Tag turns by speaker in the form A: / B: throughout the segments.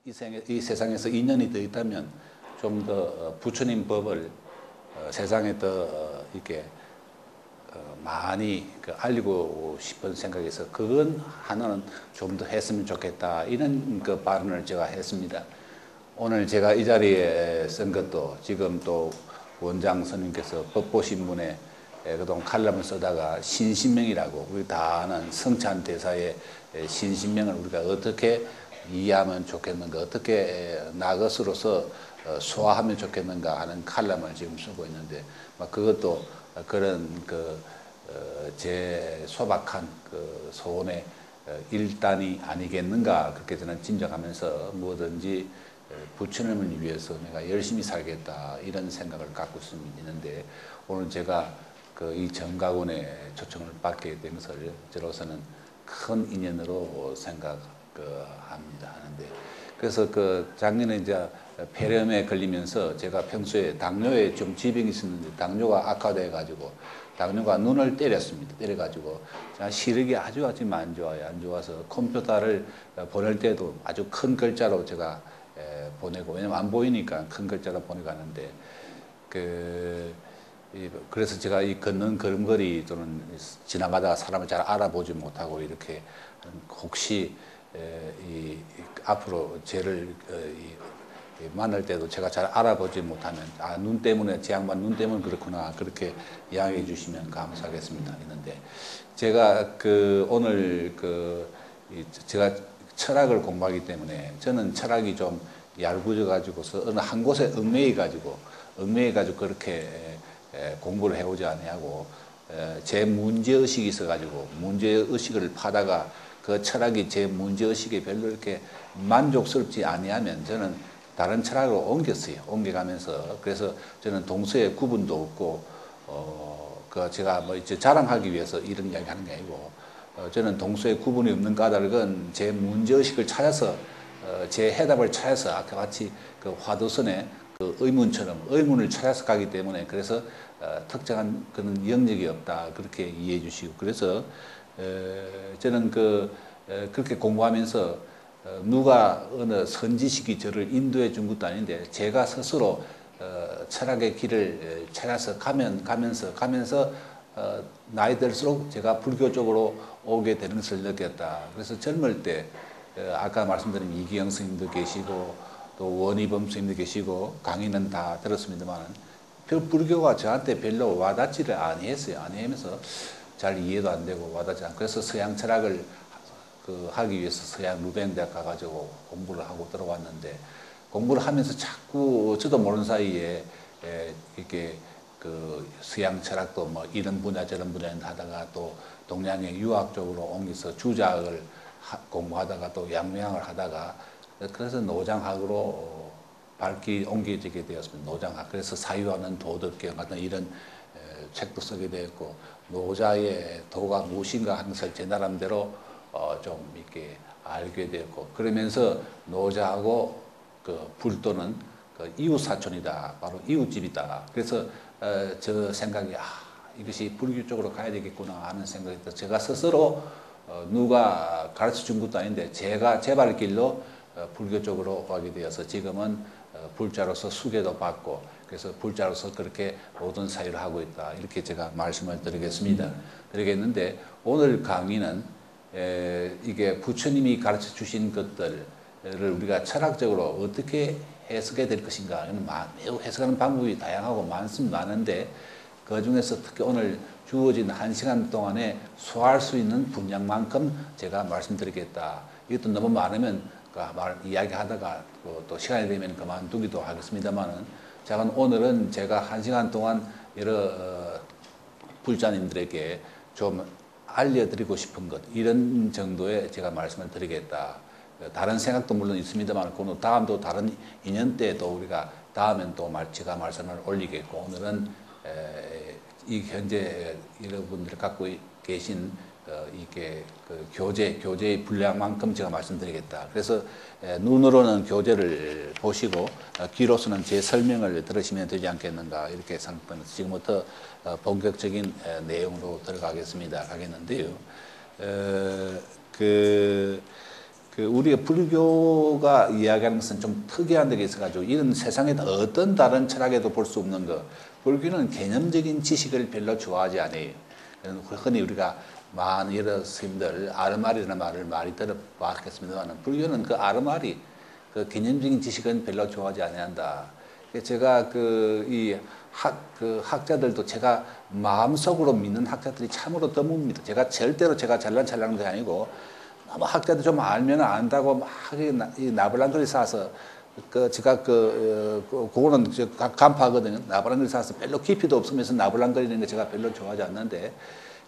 A: 이 세상에서 인연이 더 있다면 좀 더 부처님 법을 세상에 더 이렇게 많이 알리고 싶은 생각에서 그건 하나는 좀 더 했으면 좋겠다 이런 그 발언을 제가 했습니다. 오늘 제가 이 자리에 쓴 것도 지금 또 원장 선생님께서 법보신문에 그동안 칼럼을 쓰다가 신신명이라고 우리 다 아는 성찬대사의 신신명을 우리가 어떻게 이해하면 좋겠는가, 어떻게 나 것으로서 소화하면 좋겠는가 하는 칼럼을 지금 쓰고 있는데 그것도 그런 제 소박한 그 소원의 일단이 아니겠는가 그렇게 저는 짐작하면서 뭐든지 부처님을 위해서 내가 열심히 살겠다 이런 생각을 갖고 있는데 오늘 제가 이 정가군의 초청을 받게 된 것을 저로서는 큰 인연으로 생각합니다. 하는데 그래서 작년에 이제 폐렴에 걸리면서 제가 평소에 당뇨에 좀 지병이 있었는데 당뇨가 악화돼 가지고 당뇨가 눈을 때렸습니다. 때려가지고 시력이 아주 안 좋아요. 안 좋아서 컴퓨터를 보낼 때도 아주 큰 글자로 제가 보내고 왜냐면 안 보이니까 큰 글자로 보내가는데 그래서 제가 이 걷는 걸음걸이 또는 지나가다가 사람을 잘 알아보지 못하고 이렇게 혹시 앞으로 쟤를 만날 때도 제가 잘 알아보지 못하면 눈 때문에 제 양반 눈 때문에 그렇구나 그렇게 이야기해 주시면 감사하겠습니다. 있는데 제가 오늘 제가 철학을 공부하기 때문에 저는 철학이 좀 얄궂어 가지고서 어느 한 곳에 얽매여 가지고 그렇게 공부를 해오지 아니하고 제 문제의식이 있어 가지고 문제의식을 파다가 그 철학이 제 문제의식에 별로 이렇게 만족스럽지 아니하면 저는 다른 철학으로 옮겨가면서 그래서 저는 동서의 구분도 없고 제가 뭐 이제 자랑하기 위해서 이런 이야기 하는 게 아니고 저는 동서의 구분이 없는 까닭은 제 문제의식을 찾아서 제 해답을 찾아서 아까 같이 화두선의 의문처럼 의문을 찾아서 가기 때문에 그래서 특정한 그런 영역이 없다 그렇게 이해해 주시고 그래서 저는 그렇게 공부하면서 누가 어느 선지식이 저를 인도해 준 것도 아닌데 제가 스스로 철학의 길을 찾아서 가면서 나이 들수록 제가 불교 쪽으로 오게 되는 것을 느꼈다. 그래서 젊을 때 아까 말씀드린 이기영 스님도 계시고 또 원희범 스님도 계시고 강의는 다 들었습니다만 불교가 저한테 별로 와닿지를 아니했어요. 아니하면서 잘 이해도 안 되고 와닿지 않고 그래서 서양 철학을 하기 위해서 서양 루뱅대학 가가지고 공부를 하고 들어왔는데 공부를 하면서 자꾸 저도 모르는 사이에 이렇게 서양 철학도 뭐 이런 분야 저런 분야 하다가 또 동양의 유학 쪽으로 옮겨서 주자학을 공부하다가 또 양명을 하다가 그래서 노장학으로 발길이 옮겨지게 되었습니다. 노장학. 그래서 사유하는 도덕경 같은 이런 책도 쓰게 되었고 노자의 도가 무엇인가 하는 것을 제 나름대로 좀 이렇게 알게 되었고 그러면서 노자하고 불도는 이웃 사촌이다. 바로 이웃집이다. 그래서 저 생각이 이것이 불교 쪽으로 가야 되겠구나 하는 생각이 들어서 제가 스스로 누가 가르쳐 준 것도 아닌데 제가 제 발길로 불교 쪽으로 가게 되어서 지금은 불자로서 수계도 받고 그래서 불자로서 그렇게 모든 사유를 하고 있다. 이렇게 제가 말씀을 드리겠습니다. 드리겠는데 오늘 강의는 이게 부처님이 가르쳐 주신 것들을 우리가 철학적으로 어떻게 해석해야 될 것인가. 매우 해석하는 방법이 다양하고 많은데 그 중에서 특히 오늘 주어진 1시간 동안에 소화할 수 있는 분량만큼 제가 말씀드리겠다. 이것도 너무 많으면 이야기하다가 또 시간이 되면 그만두기도 하겠습니다만은 오늘은 제가 1시간 동안 여러 불자님들에게 좀 알려드리고 싶은 것 이런 정도의 제가 말씀을 드리겠다. 다른 생각도 물론 있습니다만 그 다음도 다른 인연 때 또 우리가 다음엔 또 제가 말씀을 올리겠고 오늘은 이 현재 여러분들이 갖고 계신 이게 교재의 분량만큼 제가 말씀드리겠다. 그래서 눈으로는 교재를 보시고 귀로서는 제 설명을 들으시면 되지 않겠는가 이렇게 생각합니다. 지금부터 본격적인 내용으로 들어가겠는데요. 그 우리가 불교가 이야기하는 것은 좀 특이한 데가 있어가지고 이런 세상에 어떤 다른 철학에도 볼 수 없는 거. 불교는 개념적인 지식을 별로 좋아하지 않아요. 흔히 우리가 많은 여러 스님들 아르마리라는 말을 많이 들어봤겠습니다만 불교는 그 아르마리 그 개념적인 지식은 별로 좋아하지 않는다. 제가 그 학자들도 제가 마음속으로 믿는 학자들이 참으로 드뭅니다. 제가 절대로 잘난 찰나는 게 아니고 아마 학자들 좀 알면 안다고 막 나불랑거리 사서 제가 그거는 간파하거든요. 나불랑거리 사서 별로 깊이도 없으면서 나불랑거리는 거 제가 별로 좋아하지 않는데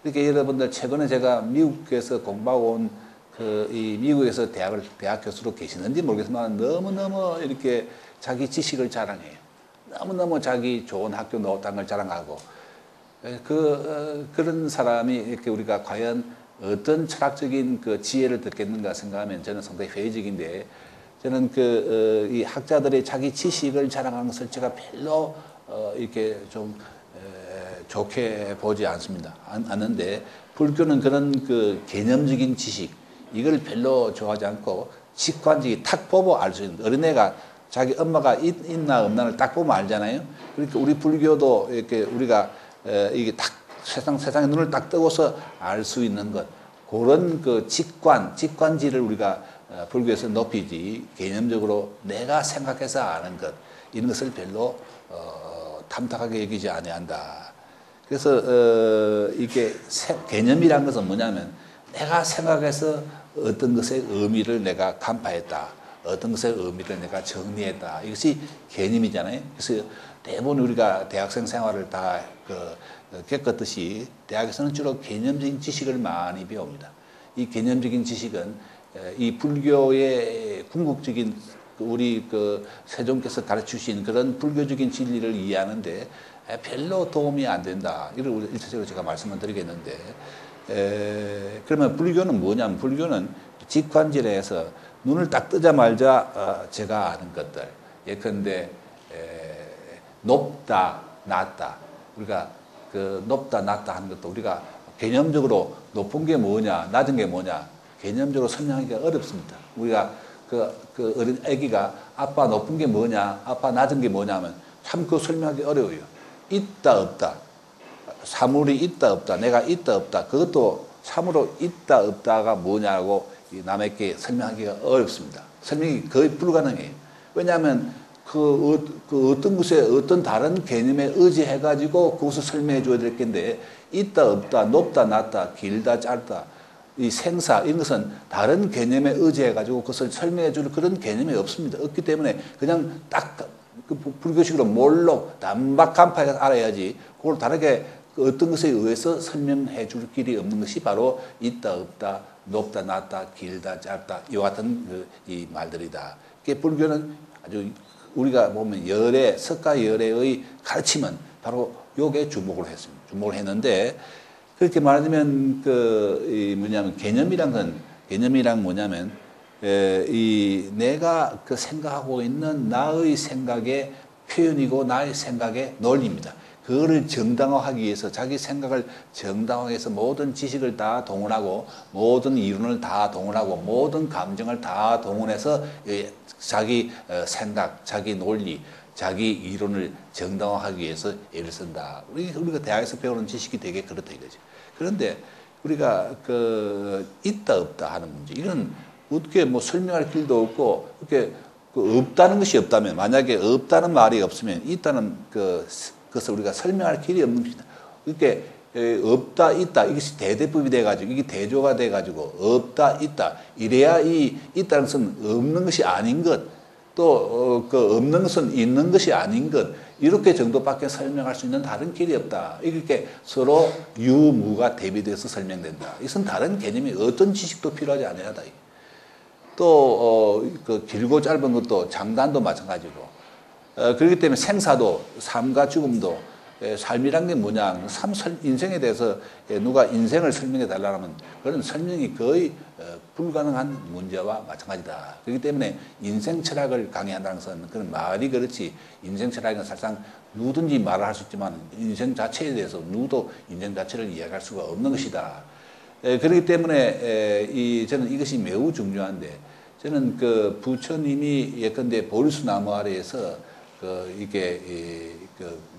A: 이렇게 여러분들 최근에 제가 미국에서 공부하고 온 이 미국에서 대학 교수로 계시는지 모르겠지만 너무너무 이렇게 자기 지식을 자랑해요. 너무너무 자기 좋은 학교 나왔다는 걸 자랑하고 그런 사람이 이렇게 우리가 과연 어떤 철학적인 그 지혜를 듣겠는가 생각하면 저는 상당히 회의적인데 저는 이 학자들의 자기 지식을 자랑하는 것을 제가 별로 이렇게 좀 좋게 보지 않는데 불교는 그런 그 개념적인 지식 이걸 별로 좋아하지 않고 직관적이 탁 보고 알 수 있는 어린애가 자기 엄마가 있나 없나를 딱 보면 알잖아요. 그러니까 우리 불교도 이렇게 우리가 이게 딱 세상에 눈을 딱 뜨고서 알 수 있는 것 그런 그 직관지를 우리가 불교에서 높이지 개념적으로 내가 생각해서 아는 것 이런 것을 별로 탐탁하게 여기지 아니한다. 그래서 이게 개념이란 것은 뭐냐면 내가 생각해서 어떤 것의 의미를 내가 간파했다. 어떤 것의 의미를 내가 정리했다. 이것이 개념이잖아요. 그래서 대부분 우리가 대학생 생활을 다 겪었듯이 대학에서는 주로 개념적인 지식을 많이 배웁니다. 이 개념적인 지식은 이 불교의 궁극적인 우리 세종께서 가르치신 그런 불교적인 진리를 이해하는데 별로 도움이 안 된다. 이걸 일차적으로 제가 말씀을 드리겠는데 그러면 불교는 뭐냐면 불교는 직관지에서 눈을 딱 뜨자마자 제가 아는 것들 예컨대 높다 낮다 우리가 높다 낮다 하는 것도 우리가 개념적으로 높은 게 뭐냐 낮은 게 뭐냐 개념적으로 설명하기가 어렵습니다. 우리가 어린 아기가 아빠 높은 게 뭐냐 아빠 낮은 게 뭐냐 하면 참 그거 설명하기 어려워요. 있다 없다 사물이 있다 없다 내가 있다 없다 그것도 참으로 있다 없다가 뭐냐고 남에게 설명하기가 어렵습니다. 설명이 거의 불가능해요. 왜냐하면 어떤 것에 어떤 다른 개념에 의지해가지고 그것을 설명해 줘야 될 텐데 있다 없다 높다 낮다 길다 짧다 이 생사 이런 것은 다른 개념에 의지해가지고 그것을 설명해 줄 그런 개념이 없습니다. 없기 때문에 그냥 딱 불교식으로 몰록 단박 간파해서 알아야지 그걸 다르게 어떤 것에 의해서 설명해 줄 길이 없는 것이 바로 있다 없다 높다 낮다 길다 짧다 이와 같은 이 말들이다. 그게 불교는 아주 우리가 보면 석가 열애의 가르침은 바로 요게 주목을 했습니다. 주목을 했는데 그렇게 말하자면 뭐냐면 개념이란 뭐냐면 내가 생각하고 있는 나의 생각의 표현이고 나의 생각의 논리입니다. 그거를 정당화하기 위해서 자기 생각을 정당화하기 위해서 모든 지식을 다 동원하고 모든 이론을 다 동원하고 모든 감정을 다 동원해서 자기 생각, 자기 논리, 자기 이론을 정당화하기 위해서 애를 쓴다. 우리가 대학에서 배우는 지식이 되게 그렇다 이거죠. 그런데 우리가 있다 없다 하는 문제 이건 어떻게 설명할 길도 없고 이렇게 없다는 것이 없다면 만약에 없다는 말이 없으면 있다는 그것을 우리가 설명할 길이 없는 것이다. 이렇게 없다 있다 이것이 대대법이 돼가지고 이게 대조가 돼가지고 없다 있다 이래야 이 있다는 것은 없는 것이 아닌 것 또 없는 것은 있는 것이 아닌 것 이렇게 정도밖에 설명할 수 있는 다른 길이 없다. 이렇게 서로 유무가 대비돼서 설명된다. 이것은 다른 개념이 어떤 지식도 필요하지 않아야다. 또 길고 짧은 것도 장단도 마찬가지고 그렇기 때문에 생사도 삶과 죽음도 삶이란 게 뭐냐 인생에 대해서 누가 인생을 설명해 달라면 그런 설명이 거의 불가능한 문제와 마찬가지다. 그렇기 때문에 인생 철학을 강의한다는 것은 그런 말이 그렇지 인생 철학은 사실상 누구든지 말을 할 수 있지만 인생 자체에 대해서 누구도 인생 자체를 이해할 수가 없는 것이다. 그렇기 때문에 저는 이것이 매우 중요한데 저는 그 부처님이 예컨대 보리수 나무 아래에서 그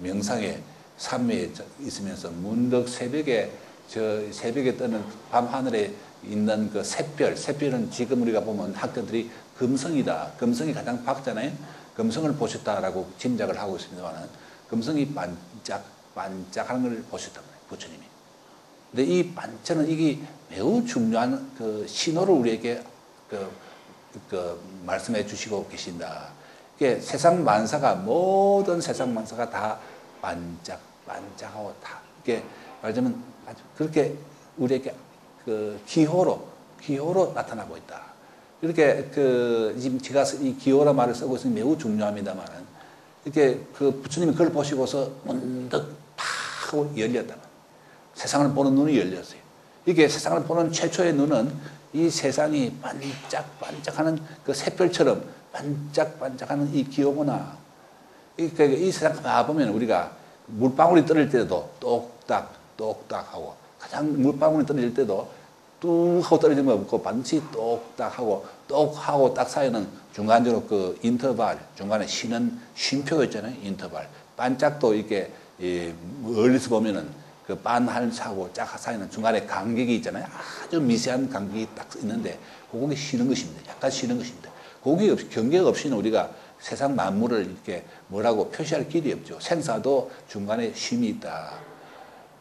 A: 명상에 삼매에 있으면서 문득 새벽에 뜨는 밤 하늘에 있는 그 샛별은 지금 우리가 보면 학자들이 금성이다. 금성이 가장 밝잖아요. 금성을 보셨다라고 짐작을 하고 있습니다만 금성이 반짝하는 걸 보셨단 말이에요. 부처님이. 근데 이 반짝은 이게 매우 중요한 그 신호를 우리에게 말씀해 주시고 계신다. 이게 모든 세상 만사가 다 반짝하고 다 이게 말하자면 아주 그렇게 우리에게 그 기호로 나타나고 있다. 이렇게 지금 제가 이 기호라 말을 쓰고 있으니 매우 중요합니다만은 이렇게 그 부처님이 그걸 보시고서 문득 팍 하고 열렸다. 세상을 보는 눈이 열렸어요. 이게 세상을 보는 최초의 눈은 이 세상이 반짝반짝하는 그 샛별처럼 반짝반짝하는 이 기호구나. 이 세상 가보면 우리가 물방울이 떨어질 때도 똑딱 하고 가장 물방울이 떨어질 때도 뚝 하고 떨어지는 거 없고 반드시 똑딱 하고 딱 사이는 중간적으로 그 인터벌 중간에 쉬는 쉼표가 있잖아요. 인터벌 반짝도 이렇게 멀리서 보면은 그 반할사고 짝 사이는 중간에 간격이 있잖아요. 아주 미세한 간격이 딱 있는데 그게 쉬는 것입니다. 약간 쉬는 것입니다. 경계가 없이는 우리가 세상 만물을 이렇게 뭐라고 표시할 길이 없죠. 생사도 중간에 쉼이 있다.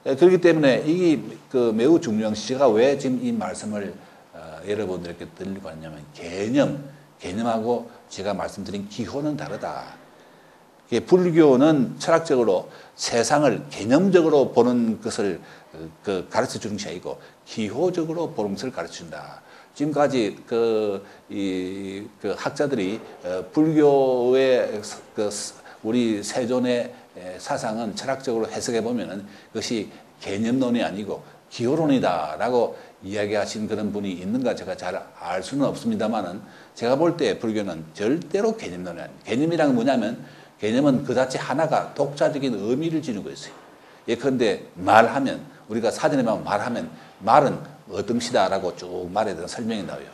A: 그렇기 때문에 이게 그 매우 중요한 제가 왜 지금 이 말씀을 여러분들에게 드리려고 하냐면 개념하고 제가 말씀드린 기호는 다르다. 불교는 철학적으로 세상을 개념적으로 보는 것을 가르쳐 주는 것이 아니고 기호적으로 보는 것을 가르친다. 지금까지 그 학자들이 불교의 우리 세존의 사상은 철학적으로 해석해 보면은 그것이 개념론이 아니고 기호론이다라고 이야기하신 그런 분이 있는가 제가 잘 알 수는 없습니다만은 제가 볼 때 불교는 절대로 개념론이 아닙니다. 개념이란 뭐냐면 개념은 그 자체 하나가 독자적인 의미를 지니고 있어요. 예컨대 말하면 우리가 사전에 보면 말은 어떤 시다라고 쭉 말에 대한 설명이 나와요.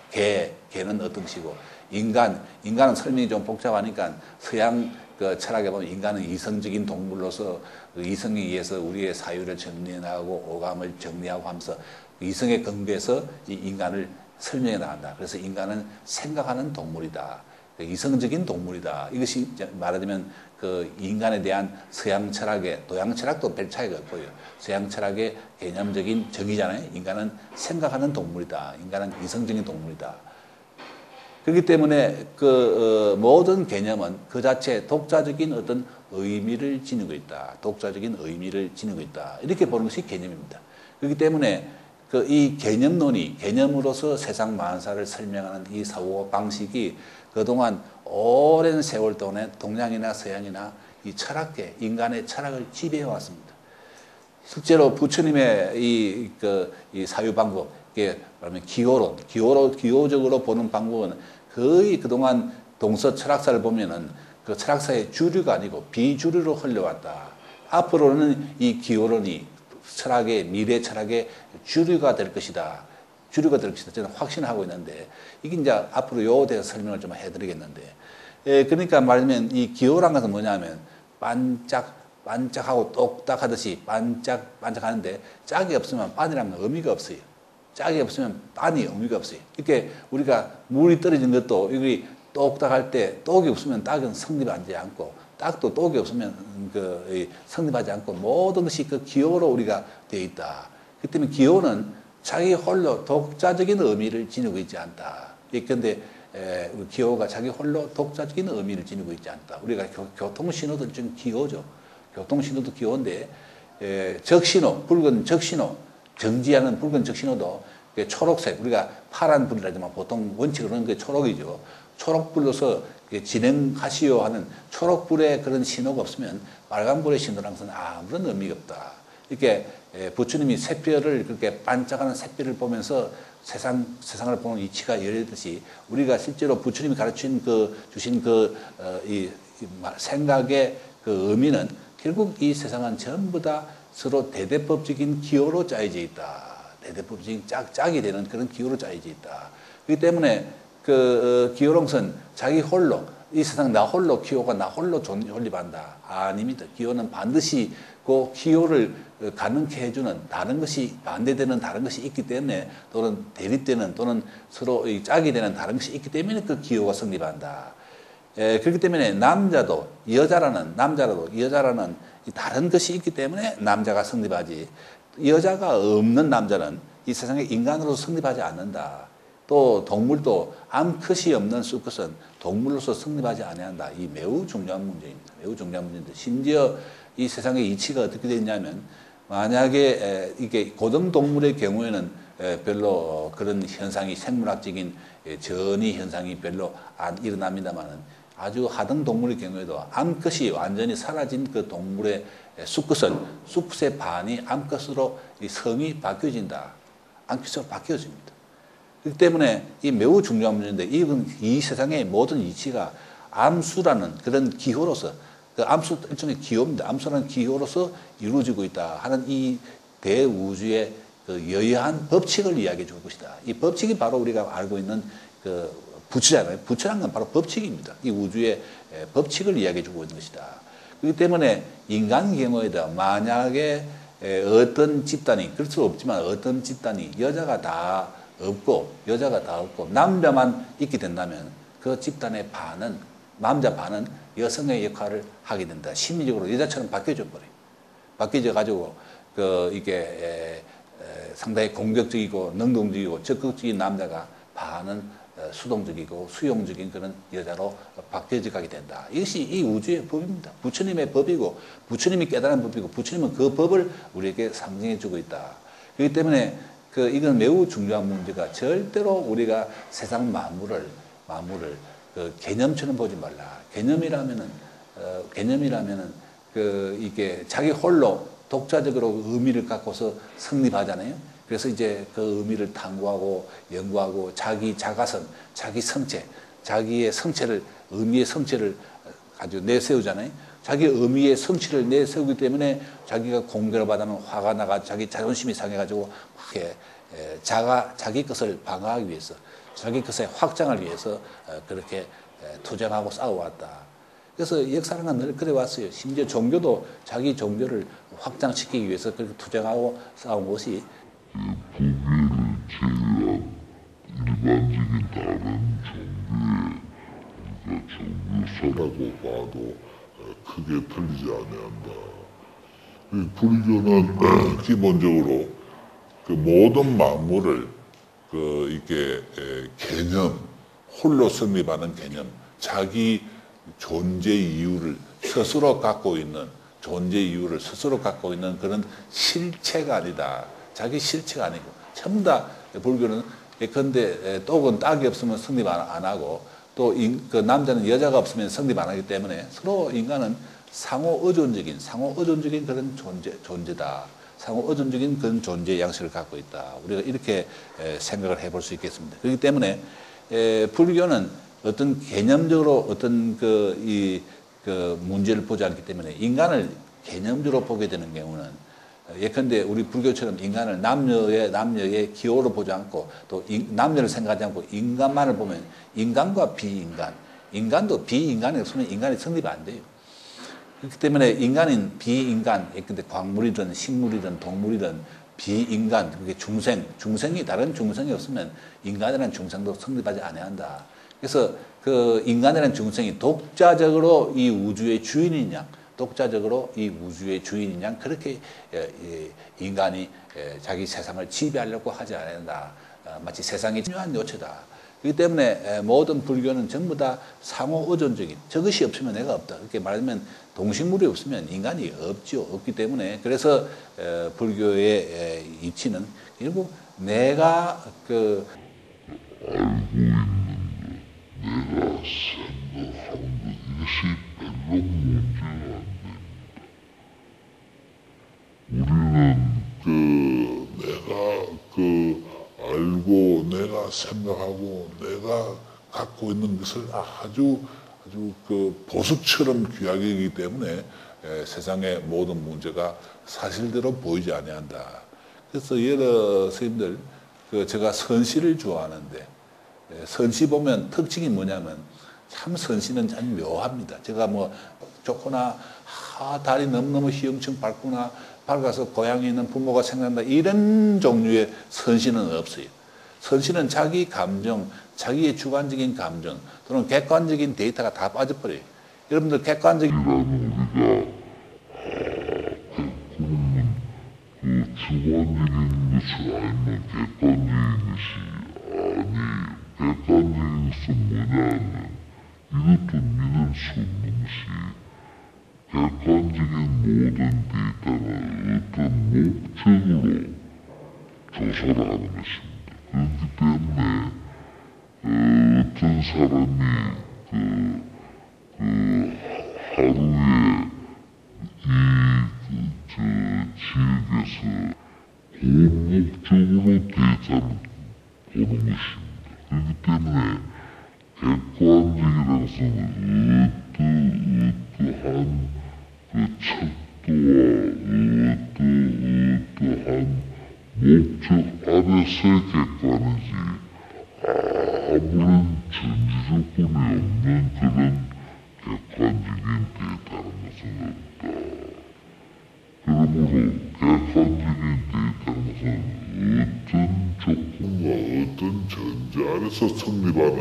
A: 개는 어떤 시고 인간은 설명이 좀 복잡하니까 서양 그 철학에 보면 인간은 이성적인 동물로서 그 이성에 의해서 우리의 사유를 정리하고 오감을 정리하고 하면서 이성의 근거에서 이 인간을 설명해 나간다. 그래서 인간은 생각하는 동물이다. 이성적인 동물이다. 이것이 말하자면 그 인간에 대한 서양 철학의 동양 철학도 별 차이가 없고요. 서양 철학의 개념적인 정의잖아요. 인간은 생각하는 동물이다. 인간은 이성적인 동물이다. 그렇기 때문에 모든 개념은 그 자체 독자적인 어떤 의미를 지니고 있다. 독자적인 의미를 지니고 있다. 이렇게 보는 것이 개념입니다. 그렇기 때문에 이 개념으로서 세상 만사를 설명하는 이 사고 방식이 그동안 오랜 세월 동안에 동양이나 서양이나 이 철학계, 인간의 철학을 지배해 왔습니다. 실제로 부처님의 이 사유 방법, 이게 말하면 기호적으로 보는 방법은 거의 그동안 동서 철학사를 보면은 그 철학사의 주류가 아니고 비주류로 흘러왔다. 앞으로는 이 기호론이 미래 철학의 주류가 될 것이다. 저는 확신하고 있는데, 이게 이제 앞으로 요에 대해서 설명을 좀 해드리겠는데, 그러니까 말하면 이 기호란 것은 뭐냐면, 반짝하고 똑딱하듯이 반짝하는데, 짝이 없으면 반이라는 건 의미가 없어요. 짝이 없으면 반이 의미가 없어요. 이렇게 우리가 물이 떨어진 것도, 여기 똑딱할 때, 똑이 없으면 딱은 성립하지 않고, 딱도 똑이 없으면 성립하지 않고, 모든 것이 그 기호로 우리가 되어 있다. 그렇기 때문에 기호는 자기 홀로 독자적인 의미를 지니고 있지 않다. 그런데 기호가 자기 홀로 독자적인 의미를 지니고 있지 않다. 우리가 교통신호도 좀 기호죠. 교통신호도 기호인데 적신호, 붉은 적신호, 정지하는 붉은 적신호도 초록색, 우리가 파란 불이라지만 보통 원칙으로는 그게 초록이죠. 초록불로서 진행하시오 하는 초록불의 그런 신호가 없으면 빨간불의 신호라는 것은 아무런 의미가 없다. 이렇게 부처님이 샛별을 그렇게 반짝하는 샛별을 보면서 세상을 보는 이치가 열리듯이 우리가 실제로 부처님이 가르친 주신 이 생각의 그 의미는 결국 이 세상은 전부 다 서로 대대법적인 기호로 짜여져 있다. 대대법적인 짝이 되는 그런 기호로 짜여져 있다. 그렇기 때문에 기호론은 자기 홀로 이 세상 나 홀로 기호가 나 홀로 존립한다. 아닙니다. 기호는 반드시 그 기호를 가능케 해주는 다른 것이 반대되는 다른 것이 있기 때문에 또는 대립되는 또는 서로 짝이 되는 다른 것이 있기 때문에 그 기호가 성립한다. 그렇기 때문에 남자라도 여자라는 이 다른 것이 있기 때문에 남자가 성립하지 여자가 없는 남자는 이 세상에 인간으로 성립하지 않는다. 또 동물도 암컷이 없는 수컷은 동물로서 성립하지 아니한다. 이 매우 중요한 문제입니다. 매우 중요한 문제인데 심지어 이 세상의 이치가 어떻게 되냐면 만약에 이게 고등동물의 경우에는 별로 그런 현상이 생물학적인 전이 현상이 별로 안 일어납니다만은 아주 하등 동물의 경우에도 암컷이 완전히 사라진 그 동물의 수컷의 반이 암컷으로 성이 바뀌어진다. 암컷으로 바뀌어집니다. 그렇기 때문에 이 매우 중요한 문제인데 이 세상의 모든 이치가 암수라는 그런 기호로서 그 암수 일종의 기호입니다. 암수라는 기호로서 이루어지고 있다 하는 이 대우주의 그 여여한 법칙을 이야기해 줄 것이다. 이 법칙이 바로 우리가 알고 있는 그 부처잖아요. 부처란 건 바로 법칙입니다. 이 우주의 법칙을 이야기해 주고 있는 것이다. 그렇기 때문에 인간 경우에도 만약에 어떤 집단이 그럴 수 없지만 어떤 집단이 여자가 다 없고 남자만 있게 된다면 그 집단의 반은 남자 반은 여성의 역할을 하게 된다. 심리적으로 여자처럼 바뀌어져 버려요. 바뀌어져 가지고 이게 상당히 공격적이고 능동적이고 적극적인 남자가 반은 수동적이고 수용적인 그런 여자로 바뀌어져 가게 된다. 이것이 이 우주의 법입니다. 부처님의 법이고 부처님이 깨달은 법이고 부처님은 그 법을 우리에게 상징해 주고 있다. 그렇기 때문에 이건 매우 중요한 문제가 절대로 우리가 세상 만물을 개념처럼 보지 말라. 개념이라면은 이게 자기 홀로 독자적으로 의미를 갖고서 성립하잖아요. 그래서 이제 그 의미를 탐구하고 연구하고 자기 자가성, 자기 성체, 자기의 성체를 의미의 성체를 아주 내세우잖아요. 자기 의미의 성취를 내세우기 때문에 자기가 공격을 받으면 화가 나가 자기 자존심이 상해가지고 자기 것을 방어하기 위해서 자기 것의 확장을 위해서 그렇게 투쟁하고 싸워왔다. 그래서 역사는 늘 그래 왔어요. 심지어 종교도 자기 종교를 확장시키기 위해서 그렇게 투쟁하고 싸운 것이
B: 보기에는 제외한 일반적인 다른 종교의 종교서라고 봐도 크게 틀리지 아니한다. 불교는 기본적으로 그 모든 만물을 이게 개념, 홀로 성립하는 개념, 자기 존재 이유를 스스로 갖고 있는 존재 이유를 스스로 갖고 있는 그런 실체가 아니다. 자기 실체가 아니고 전부 다 불교는 예컨대 똑은 딱이 없으면 성립 안 하고 또 그 남자는 여자가 없으면 성립 안 하기 때문에 서로 인간은 상호 의존적인 그런 존재다. 상호 의존적인 그런 존재 양식을 갖고 있다. 우리가 이렇게 생각을 해볼 수 있겠습니다. 그렇기 때문에 불교는 어떤 개념적으로 어떤 문제를 보지 않기 때문에 인간을 개념적으로 보게 되는 경우는 예컨대 우리 불교처럼 인간을 남녀의 기호로 보지 않고 또 남녀를 생각하지 않고 인간만을 보면 인간과 비인간, 인간도 비인간이 없으면 인간이 성립이 안 돼요. 그렇기 때문에 인간인 비인간, 예컨대 광물이든 식물이든 동물이든 비인간, 그게 중생이 다른 중생이 없으면 인간이라는 중생도 성립하지 아니한다. 그래서 그 인간이라는 중생이 독자적으로 이 우주의 주인이냐, 그렇게 인간이 자기 세상을 지배하려고 하지 않는다. 마치 세상이 중요한 요체다. 그렇기 때문에 모든 불교는 전부 다 상호 의존적인 저것이 없으면 내가 없다. 그렇게 말하면 동식물이 없으면 인간이 없기 때문에 그래서 불교의 이치는 결국 내가 알고 있는 것, 내가 생각하는 것 이것이 별로 문제가 안 됩니다. 우리는 내가 알고 내가 생각하고 내가 갖고 있는 것을 아주 보석처럼 귀하게 여기기 때문에 세상의 모든 문제가 사실대로 보이지 아니한다. 그래서 여러 스님들 제가 선시를 좋아하는데
A: 선시 보면 특징이 뭐냐면 참 선시는 참 묘합니다. 제가 뭐 좋구나, 달이 너무너무 휘영청 밝구나, 밝아서 고향에 있는 부모가 생각난다, 이런 종류의 선시는 없어요. 선시는 자기 감정, 자기의 주관적인 감정 또는 객관적인 데이터가 다 빠져버려요. 여러분들 객관적인
C: 주관적인 것을 알면 객관적인 것이 아니에요. 객관적인 것은 뭐냐면 이것도 믿을 수 없는 것이 객관적인 모든 데이터는 어떤 목적으로 조사를 하는 것입니다. 그렇기 때문에 어떤 사람이 하루에 지역에서 고목적으로 데이터를 보는 것입니다. 그렇기 때문에 객관적이라는 것은 어떠한 척도와 어떠한 목적 아래서의 객관이지 아무런 전제 조건이 없는 그런 객관적인 데이터라는 것은 없다. 그러므로 객관적인 데이터는 어떤 조건과 어떤 전제 아래서 성립하는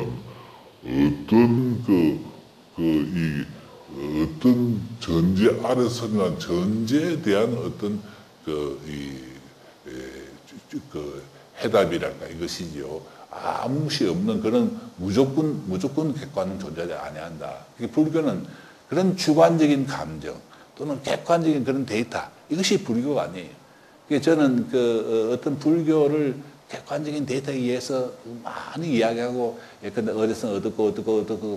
C: 어떤 전제 아래서 성립한 전제에 대한 어떤 해답이랄까 이것이지요. 아무 것이 없는 그런 무조건 객관은 존재하지 아니한다. 불교는 그런 주관적인 감정 또는 객관적인 그런 데이터, 이것이 불교가 아니에요. 저는 어떤 불교를 객관적인 데이터에 의해서 많이 이야기하고, 예컨대 어디서 어떻고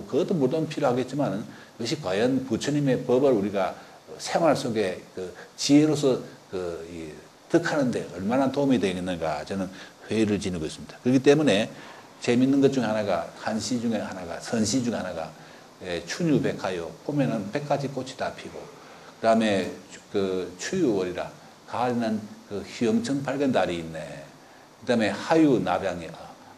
C: 그것도 물론 필요하겠지만, 그것이 과연 부처님의 법을 우리가 생활 속에 지혜로서 득하는데 얼마나 도움이 되겠는가, 저는 회의를 지니고 있습니다. 그렇기 때문에 재밌는 것 중에 하나가, 한시 중에 하나가, 선시 중에 하나가 춘유백화요. 보면은 100가지 꽃이 다 피고, 그 다음에 추유월이라, 가을에는 휘영청 밝은 달이 있네. 그 다음에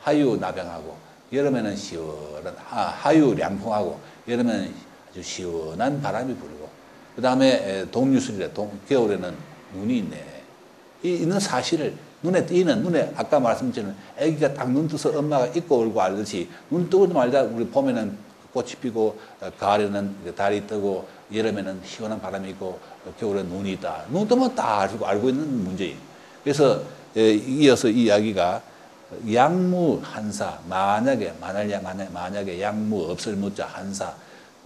C: 하유나병하고, 여름에는 시원한, 하유량풍하고, 여름에는 아주 시원한 바람이 불고, 그 다음에 동유술이라, 겨울에는 눈이 있네. 있는 사실을 눈에 띄는, 아까 말씀드린 아기가 딱 눈 떠서 엄마가 입고 울고 알듯이, 눈 뜨고도 말다 우리 봄에는 꽃이 피고, 가을에는 달이 뜨고, 여름에는 시원한 바람이 있고, 겨울에는 눈이 있다. 눈 뜨면 다 알고 있는 문제예요. 그래서 이어서 이 이야기가 양무 한사, 만약에 양무 없을 무자 한사,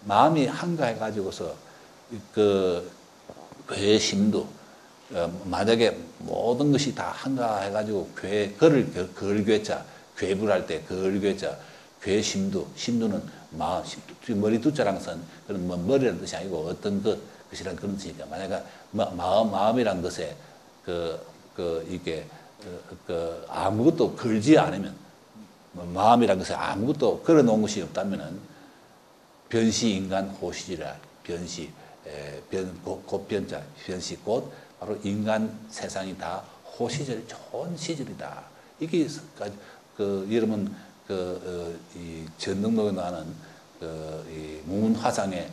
C: 마음이 한가해가지고서 괴심도, 만약에 모든 것이 다 한가해가지고 걸괴자, 괴불할 때 걸괴자, 괴심도, 심도는 마음, 머리 두자라는 것은 그런 머리라는 뜻이 아니고 어떤 것이란 그런 뜻이니까, 만약에 마음이란 것에 이게 아무것도 걸지 않으면, 마음이란 것에 아무것도 걸어 놓은 것이 없다면은 변시 인간 호시지라, 변시 곧변자, 변시 곧 바로 인간 세상이 다 호시절, 좋은 시절이다. 이게 여러분 이 전등록에 나오는 이 무문화상의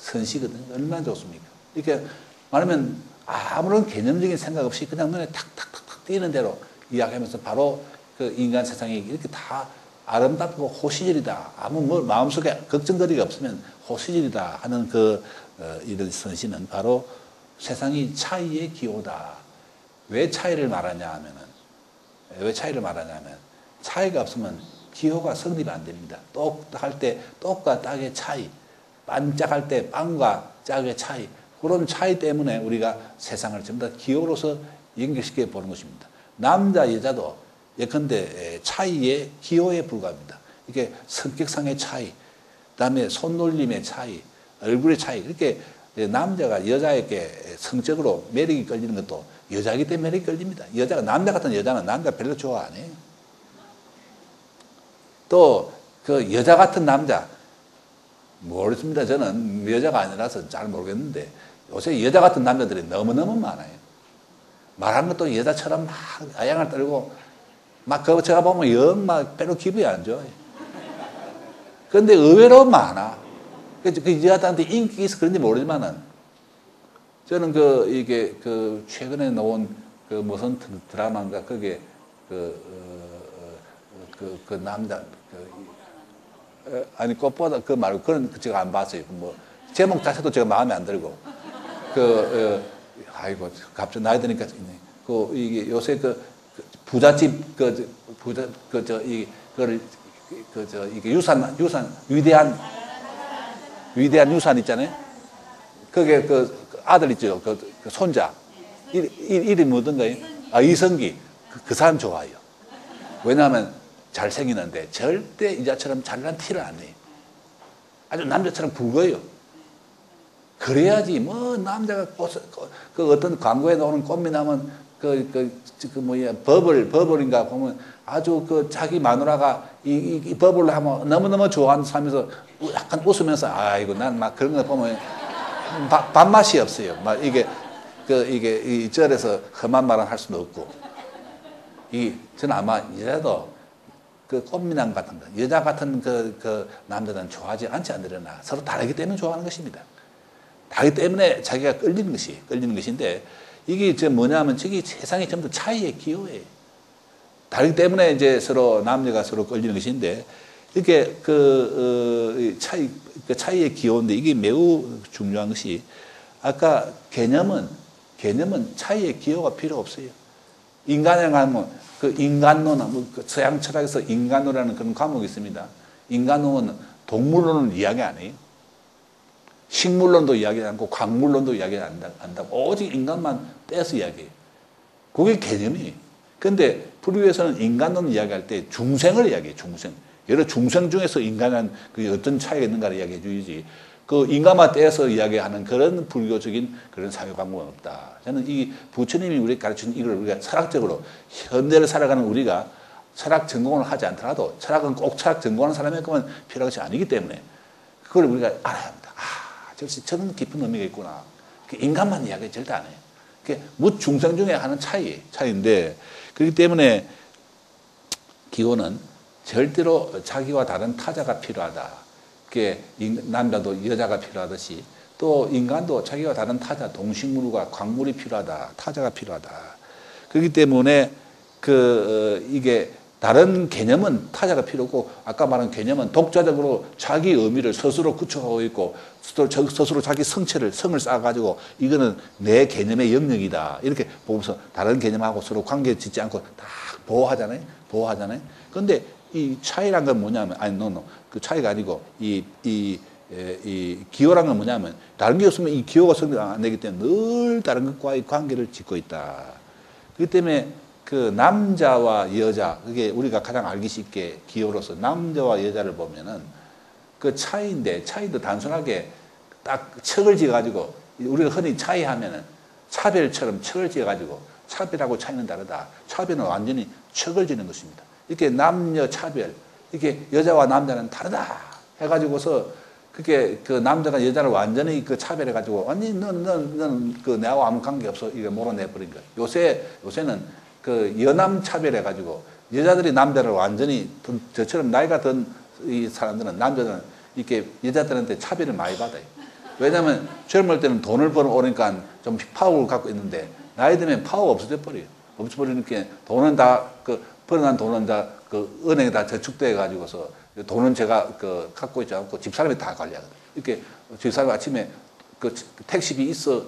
C: 선시거든요. 얼마나 좋습니까? 이렇게 말하면 아무런 개념적인 생각 없이 그냥 눈에 탁탁탁탁 띄는 대로 이야기하면서 바로 인간 세상이 이렇게 다 아름답고 호시절이다. 아무 마음속에 걱정거리가 없으면 호시절이다 하는 이런 선시는 바로 세상이 차이의 기호다. 왜 차이를 말하냐 하면 차이가 없으면 기호가 성립이 안 됩니다. 똑할 때 똑과 딱의 차이, 반짝할 때 빵과 짝의 차이, 그런 차이 때문에 우리가 세상을 전부 다 기호로서 연결시켜 보는 것입니다. 남자, 여자도 예컨대 차이의 기호에 불과합니다. 이게 성격상의 차이, 그다음에 손놀림의 차이, 얼굴의 차이, 이렇게 남자가 여자에게 성적으로 매력이 끌리는 것도 여자이기 때문에 매력이 끌립니다. 남자 같은 여자는 남자 별로 좋아 안 해요. 또 여자 같은 남자, 모르겠습니다. 저는 여자가 아니라서 잘 모르겠는데 요새 여자 같은 남자들이 너무너무 많아요. 말하는 것도 여자처럼 막 아양을 떨고 막 제가 보면 영 막 별로 기분이 안 좋아요. 근데 의외로 많아. 그 여자한테 인기 있어 그런지 모르지만은 저는 이게 최근에 나온 무슨 드라마인가 그게 그 남자 아니 꽃보다 그 말고 그런 제가 안 봤어요. 뭐 제목 자체도 제가 마음에 안 들고 아이고 갑자기 나이 드니까 이게 요새 부잣집 이게 유산 위대한 유산 있잖아요. 그게 아들 있죠. 그 손자 이름이 뭐던가요? 이성기 그 사람 좋아요. 왜냐하면 잘생기는데 절대 이자처럼 잘난 티를 안 내요. 아주 남자처럼 굵어요. 그래야지 뭐 남자가 어떤 광고에 나오는 꽃미남은 버블인가 보면 아주 자기 마누라가 이 버블을 하면 너무너무 좋아하는 사람에서 약간 웃으면서 아이고 난 막 그런 거 보면 밥맛이 없어요. 막 이게 이 절에서 험한 말은 할 수도 없고 저는 아마 여자도 꽃미남 같은 거 여자 같은 남자들은 좋아하지 않지 않으려나 서로 다르기 때문에 좋아하는 것입니다. 다르기 때문에 자기가 끌리는 것인데 이게 뭐냐면 저기 세상이 전부 차이의 기호예요. 다르기 때문에 이제 남녀가 서로 끌리는 것인데 이렇게 차이의 기호인데 이게 매우 중요한 것이 아까 개념은 차이의 기호가 필요 없어요. 인간에 가면 인간론, 서양 철학에서 인간론이라는 그런 과목이 있습니다. 인간론은 동물론은 이야기 안 해요. 식물론도 이야기 안 하고 광물론도 이야기 안 한다고 오직 인간만 떼서 이야기해요. 그게 개념이에요. 그런데 불교에서는 인간론 이야기할 때 중생을 이야기해요. 여러 중생 중에서 인간은 어떤 차이가 있는가를 이야기해 주지 인간만 떼서 이야기하는 그런 불교적인 그런 사유 방법은 없다. 저는 이 부처님이 우리에게 가르치는 이걸 우리가 철학적으로 현대를 살아가는 우리가 철학 전공을 하지 않더라도 철학은 꼭 철학 전공하는 사람에게만 필요한 것이 아니기 때문에 그걸 우리가 알아야 합니다. 저는 깊은 의미가 있구나. 인간만 이야기 절대 안 해요. 그게 무중생 중에 하는 차이인데 그렇기 때문에 기호는 절대로 자기와 다른 타자가 필요하다. 그게 남자도 여자가 필요하듯이 또 인간도 자기와 다른 타자, 동식물과 광물이 필요하다. 타자가 필요하다. 그렇기 때문에 이게 다른 개념은 타자가 필요 없고 아까 말한 개념은 독자적으로 자기 의미를 스스로 구축하고 있고 스스로 자기 성을 쌓아가지고 이거는 내 개념의 영역이다. 이렇게 보면서 다른 개념하고 서로 관계 짓지 않고 다 보호하잖아요. 그런데 이 차이란 건 뭐냐면 그 차이가 아니고 이 기호란 건 뭐냐면 다른 게 없으면 이 기호가 성립 안 되기 때문에 늘 다른 것과의 관계를 짓고 있다. 그렇기 때문에 남자와 여자 그게 우리가 가장 알기 쉽게 기호로서 남자와 여자를 보면은 차이도 단순하게 딱 척을 지어가지고 우리가 흔히 차이하면은 차별처럼 척을 지어가지고 차별하고 차이는 다르다. 차별은 완전히 척을 지는 것입니다. 이렇게 남녀 차별, 이렇게 여자와 남자는 다르다 해가지고서 그게 남자가 여자를 완전히 차별해가지고 완전히 넌 내하고 아무 관계 없어 이게 몰아내버린 거예요. 요새는 여남 차별해가지고 여자들이 남자를 완전히 저처럼 나이가 든 이 사람들은 남자들은 이렇게 여자들한테 차별을 많이 받아요. 왜냐하면 젊을 때는 돈을 벌어오니까 좀 파워를 갖고 있는데 나이 들면 파워가 없어져 버려요. 없어버리니까 돈은 다 벌어난 돈은 다 은행에 다 저축돼 가지고서 돈은 제가 갖고 있지 않고 집사람이 다 관리하거든요. 이렇게 집사람이 아침에 택시비 있어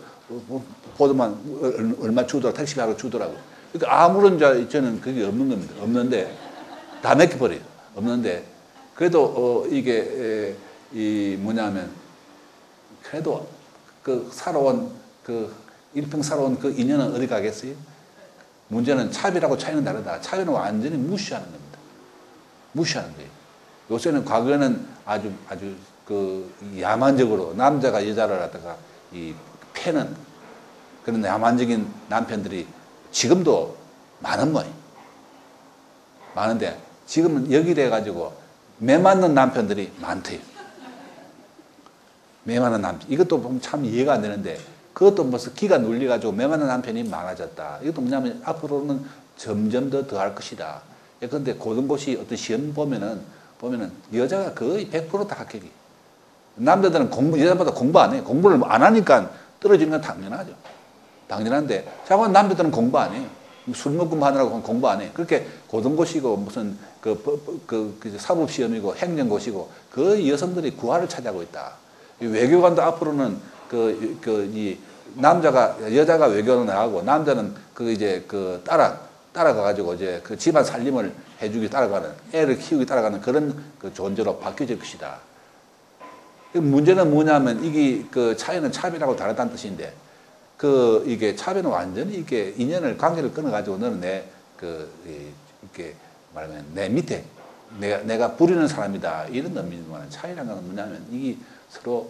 C: 보더만 얼마 주더라고 택시비 하러 주더라고. 그러니까 아무런 저는 그게 없는 겁니다. 없는데 다 맡겨버려요. 없는데 그래도 이게 뭐냐면 그래도 살아온 일평 살아온 인연은 어디 가겠어요? 문제는 차별하고 차이는 다르다. 차별은 완전히 무시하는 겁니다. 무시하는 거예요. 요새는 과거에는 아주 야만적으로 남자가 여자를 갖다가 패는 그런 야만적인 남편들이 지금도 많은 모양. 많은데 지금은 여기 돼가지고 매 맞는 남편들이 많대요. 매 맞는 남편. 이것도 보면 참 이해가 안 되는데 그것도 무슨 기가 눌려가지고 매 맞는 남편이 많아졌다. 이것도 뭐냐면 앞으로는 점점 더 할 것이다. 그런데 고등고시 어떤 시험 보면은 보면은 여자가 거의 100%다 합격이. 남자들은 여자보다 공부 안 해요. 공부를 안 하니까 떨어지는 건 당연하죠. 당연한데, 자꾸 남자들은 공부 안 해요. 술 먹고 하느라고 공부 안 해. 그렇게 고등고시고 무슨 그 사법시험이고 행정고시고 그 여성들이 구화를 차지하고 있다. 외교관도 앞으로는 이 여자가 외교를 나가고 남자는 따라가가지고 이제 그 집안 살림을 해주기 따라가는, 애를 키우기 따라가는 그런 그 존재로 바뀌어질 것이다. 문제는 뭐냐면 이게 그 차이는 차별하고 다르다는 뜻인데, 이게 차별은 완전히 이게 관계를 끊어가지고 너는 이렇게 말하면 내 밑에 내가 부리는 사람이다. 이런 의미지만 차이라는 건 뭐냐면 이게 서로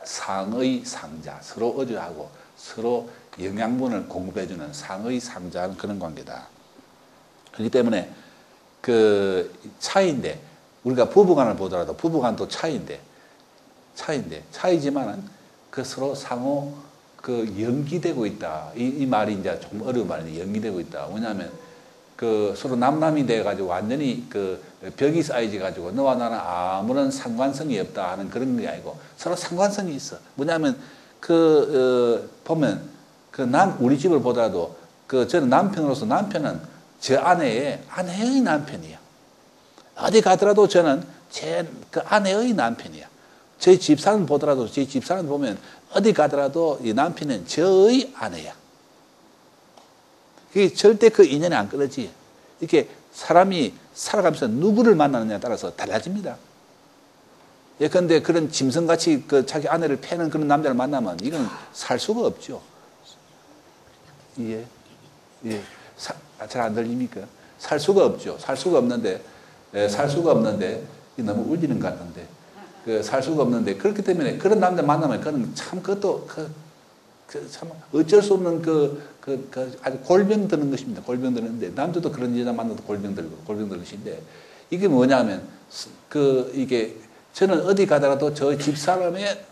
C: 상의 상자, 서로 어주하고 서로 영양분을 공급해주는 상의 상자는 그런 관계다. 그렇기 때문에 그 차이인데, 우리가 부부간을 보더라도 부부간도 차이지만은 그 서로 상호 그 연기되고 있다. 이 말이 이제 좀 어려운 말인데 연기되고 있다. 왜냐하면 그 서로 남남이 돼가지고 완전히 그 벽이 쌓이지 가지고 너와 나는 아무런 상관성이 없다 하는 그런 게 아니고 서로 상관성이 있어. 뭐냐면 보면 우리 집을 보더라도 저는 남편으로서 남편은 저 아내의 남편이야. 어디 가더라도 저는 그 아내의 남편이야. 저희 집사람 보더라도 저희 집사람 보면 어디 가더라도 이 남편은 저의 아내야. 그게 절대 그 인연이 안 끊어지. 이렇게 사람이 살아가면서 누구를 만나느냐에 따라서 달라집니다. 예컨대 그런 짐승같이 자기 아내를 패는 그런 남자를 만나면 이건 살 수가 없죠. 예. 잘 안 들립니까? 살 수가 없죠. 살 수가 없는데 너무 울리는 것 같은데. 살 수가 없는데, 그렇기 때문에 그런 남자 만나면 그는 참 그것도 참 어쩔 수 없는 아주 골병 드는 것입니다. 골병 드는데, 남자도 그런 여자 만나도 골병 드는 것인데, 이게 뭐냐면, 이게 저는 어디 가더라도 저희 집사람의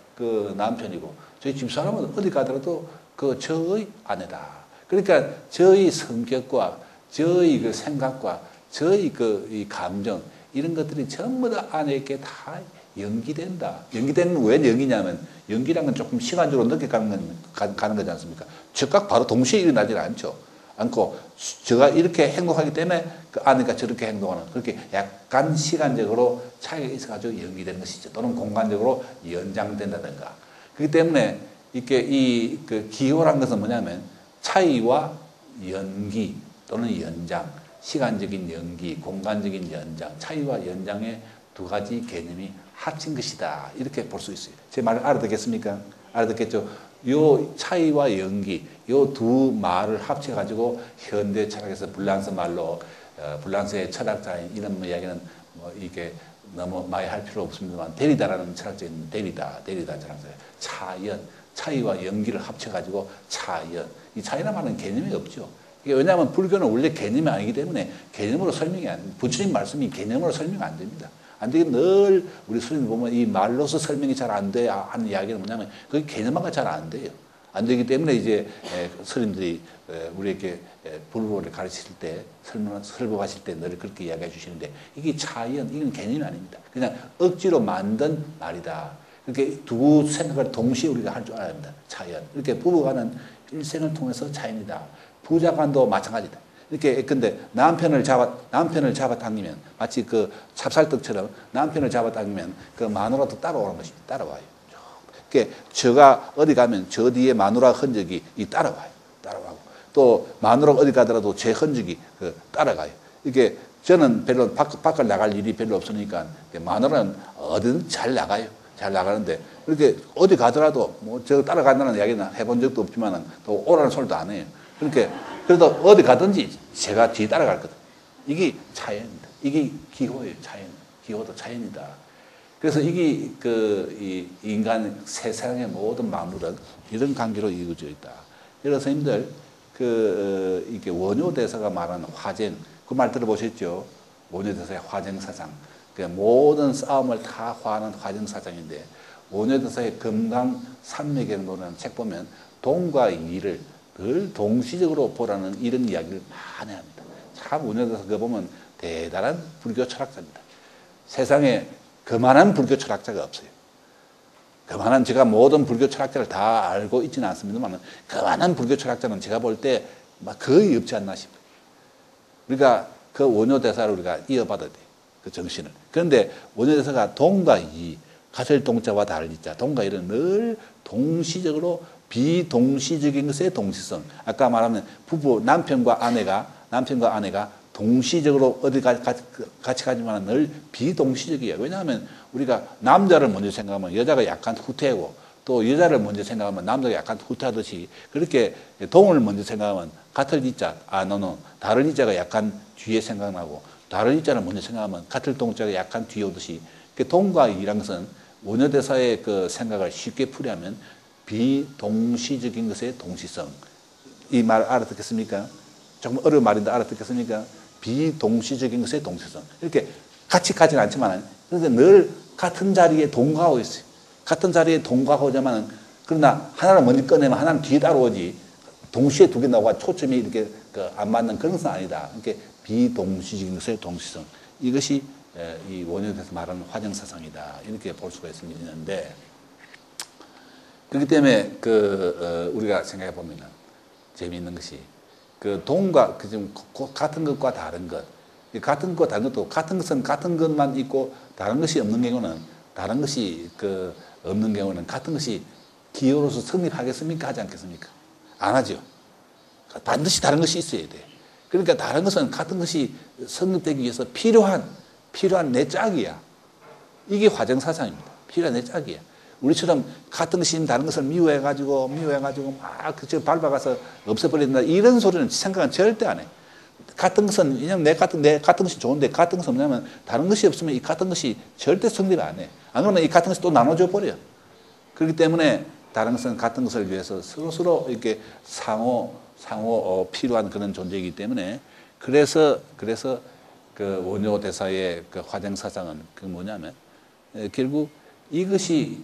C: 남편이고, 저희 집사람은 어디 가더라도 저의 아내다. 그러니까 저의 성격과 저의 그 생각과 저의 이 감정, 이런 것들이 전부 다 아내에게 다 연기된다. 연기되는 왜 연기냐면, 연기란 건 조금 시간적으로 늦게 가는 거지 않습니까? 즉각 바로 동시에 일어나지 않고, 제가 이렇게 행동하기 때문에 그 아내가 저렇게 행동하는, 그렇게 약간 시간적으로 차이가 있어가지고 연기되는 것이죠. 또는 공간적으로 연장된다든가. 그렇기 때문에 이렇게 기호란 것은 뭐냐면, 차이와 연기 또는 연장, 시간적인 연기, 공간적인 연장, 차이와 연장의 두 가지 개념이 합친 것이다. 이렇게 볼 수 있어요. 제 말을 알아듣겠습니까? 알아듣겠죠? 요 차이와 연기, 요 두 말을 합쳐가지고 현대 철학에서 불란스 말로, 불란스의 철학자인 이런 이야기는 이게 너무 많이 할 필요 없습니다만, 데리다라는 철학자인 데리다 철학자예요. 차이와 연기를 합쳐가지고 차연. 이 차이란 말은 개념이 없죠. 왜냐하면 불교는 원래 개념이 아니기 때문에 개념으로 설명이 안 됩니다. 부처님 말씀이 개념으로 설명이 안 됩니다. 안 되게 늘 우리 스님 보면 이 말로서 설명이 잘 안 돼 하는 이야기는 뭐냐면 그게 개념화가 잘 안 돼요. 안 되기 때문에 이제 스님들이 우리에게 불교를 가르칠 때 설법하실 때 늘 그렇게 이야기해 주시는데 이게 차연, 이건 개념이 아닙니다. 그냥 억지로 만든 말이다. 이렇게 두 생각을 동시에 우리가 할 줄 알아야 합니다. 차연. 이렇게 부부간은 일생을 통해서 차연이다. 부자간도 마찬가지다. 이렇게 근데 남편을 잡아당기면 마치 그 찹쌀떡처럼 남편을 잡아당기면 그 마누라도 따라오는 것입니다. 따라와요. 그게 제가 어디 가면 저 뒤에 마누라 흔적이 따라와요. 또 마누라가 어디 가더라도 제 흔적이 따라가요. 이게 저는 별로 밖을 나갈 일이 별로 없으니까 마누라는 어디든 잘 나가요. 잘 나가는데 이렇게 어디 가더라도 뭐 저 따라간다는 이야기는 해본 적도 없지만은 또 오라는 소리도 안 해요. 그래도 어디 가든지 제가 뒤에 따라갈 거다. 이게 차연입니다. 이게 기호예요. 차연. 기호도 차연이다. 그래서 이게 이 인간 세상의 모든 만물은 이런 관계로 이루어져 있다. 그래서 선생님들 이게 원효대사가 말하는 화쟁, 그 말 들어보셨죠? 원효대사의 화쟁사상. 모든 싸움을 다 화하는 화쟁사상인데 원효대사의 금강산맥경도라는 책 보면 동과 이를 늘 동시적으로 보라는 이런 이야기를 많이 합니다. 참 원효대사 그거 보면 대단한 불교 철학자입니다. 세상에 그만한 불교 철학자가 없어요. 그만한 제가 모든 불교 철학자를 다 알고 있지는 않습니다만 그만한 불교 철학자는 제가 볼 때 거의 없지 않나 싶어요. 우리가 그 원효대사를 우리가 이어받아야 돼요. 그 정신을. 그런데 원효대사가 동과 이, 가설 동자와 달리자, 동과 이는 늘 동시적으로 비동시적인 것의 동시성. 아까 말하면 부부, 남편과 아내가 동시적으로 어디 같이 가지만 늘 비동시적이에요. 왜냐하면 우리가 남자를 먼저 생각하면 여자가 약간 후퇴하고 또 여자를 먼저 생각하면 남자가 약간 후퇴하듯이 그렇게 동을 먼저 생각하면 같을 이자, 다른 이자가 약간 뒤에 생각나고 다른 이자를 먼저 생각하면 같을 동자가 약간 뒤에 오듯이 동과 이란 것은 원효대사의 그 생각을 쉽게 풀이하면 비동시적인 것의 동시성. 이 말 알아듣겠습니까? 조금 어려운 말인데 알아듣겠습니까? 비동시적인 것의 동시성. 이렇게 같이 가지는 않지만, 그런데 늘 같은 자리에 동거하고 있어요. 같은 자리에 동거하고자만, 그러나 하나를 먼저 꺼내면 하나는 뒤에 따라오지, 동시에 두 개 나오고 초점이 이렇게 안 맞는 그런 것은 아니다. 이렇게 비동시적인 것의 동시성. 이것이 이 원효대에서 말하는 화정사상이다. 이렇게 볼 수가 있는데, 그렇기 때문에 우리가 생각해 보면은 재미있는 것이 동과 지금 같은 것과 다른 것, 같은 것과 다른 것도 같은 것은 같은 것만 있고 다른 것이 없는 경우는 다른 것이 없는 경우는 같은 것이 기호로서 성립하겠습니까? 하지 않겠습니까? 안 하죠. 반드시 다른 것이 있어야 돼. 그러니까 다른 것은 같은 것이 성립되기 위해서 필요한 내 짝이야. 이게 화정사상입니다. 필요한 내 짝이야. 우리처럼 같은 것이 다른 것을 미워해가지고 막 그저 밟아가서 없애버린다. 이런 소리는 생각은 절대 안 해. 같은 것은, 왜냐면 내 같은 것이 좋은데 같은 것은 없냐면 다른 것이 없으면 이 같은 것이 절대 성립 안 해. 안 그러면 이 같은 것이 또 나눠져 버려. 그렇기 때문에 다른 것은 같은 것을 위해서 서로 이렇게 상호 필요한 그런 존재이기 때문에 그래서 그 원효대사의 그 화정사상은 뭐냐면 결국 이것이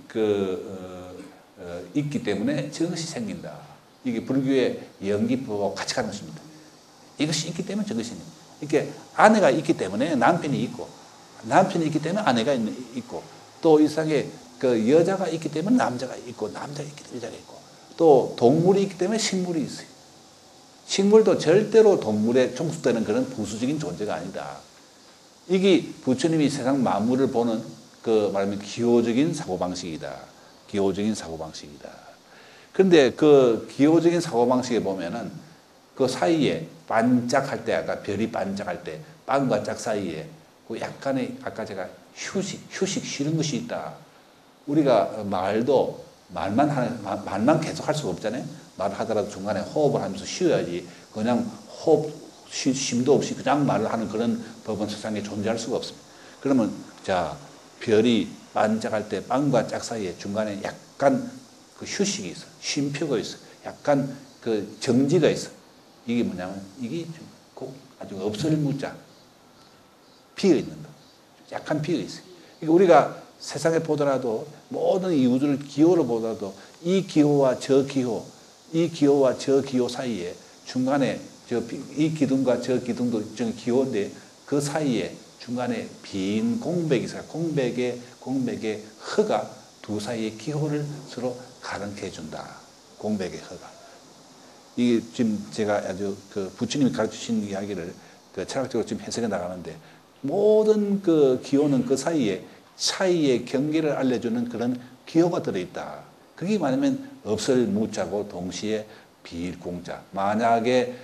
C: 있기 때문에 저것이 생긴다. 이게 불교의 연기법하고 같이 가는 것입니다. 이것이 있기 때문에 저것이 있는. 이렇게 아내가 있기 때문에 남편이 있고, 남편이 있기 때문에 아내가 있고, 또 이상의 여자가 있기 때문에 남자가 있고, 남자가 있기 때문에 여자가 있고, 또 동물이 있기 때문에 식물이 있어요. 식물도 절대로 동물에 종속되는 그런 부수적인 존재가 아니다. 이게 부처님이 세상 만물을 보는 말하면 기호적인 사고방식이다. 기호적인 사고방식이다. 그런데 그 기호적인 사고방식에 보면은 그 사이에 반짝할 때, 아까 별이 반짝할 때, 빵과 짝 사이에 그 약간의, 아까 제가 휴식 쉬는 것이 있다. 우리가 말만 계속 할 수가 없잖아요. 말을 하더라도 중간에 호흡을 하면서 쉬어야지. 그냥 쉼도 없이 그냥 말을 하는 그런 법은 세상에 존재할 수가 없습니다. 그러면, 별이 반짝할 때 빵과 짝 사이에 중간에 약간 그 휴식이 있어. 쉼표가 있어. 약간 정지가 있어. 이게 뭐냐면, 이게 아주 없을 무자. 비어 있는 거. 약간 비어 있어요. 그러니까 우리가 세상에 보더라도 모든 이 우주를 기호로 보더라도 이 기호와 저 기호, 이 기호와 저 기호 사이에 중간에 이 기둥과 저 기둥도 일종의 기호인데 그 사이에 중간에 빈 공백이 있어요. 공백의 허가 두 사이의 기호를 서로 가르쳐 준다. 공백의 허가. 이게 지금 제가 아주 부처님이 가르치신 이야기를 철학적으로 지금 해석해 나가는데 모든 기호는 그 사이에 차이의 경계를 알려주는 그런 기호가 들어있다. 그게 말하면 없을 무자고 동시에 비일공자. 만약에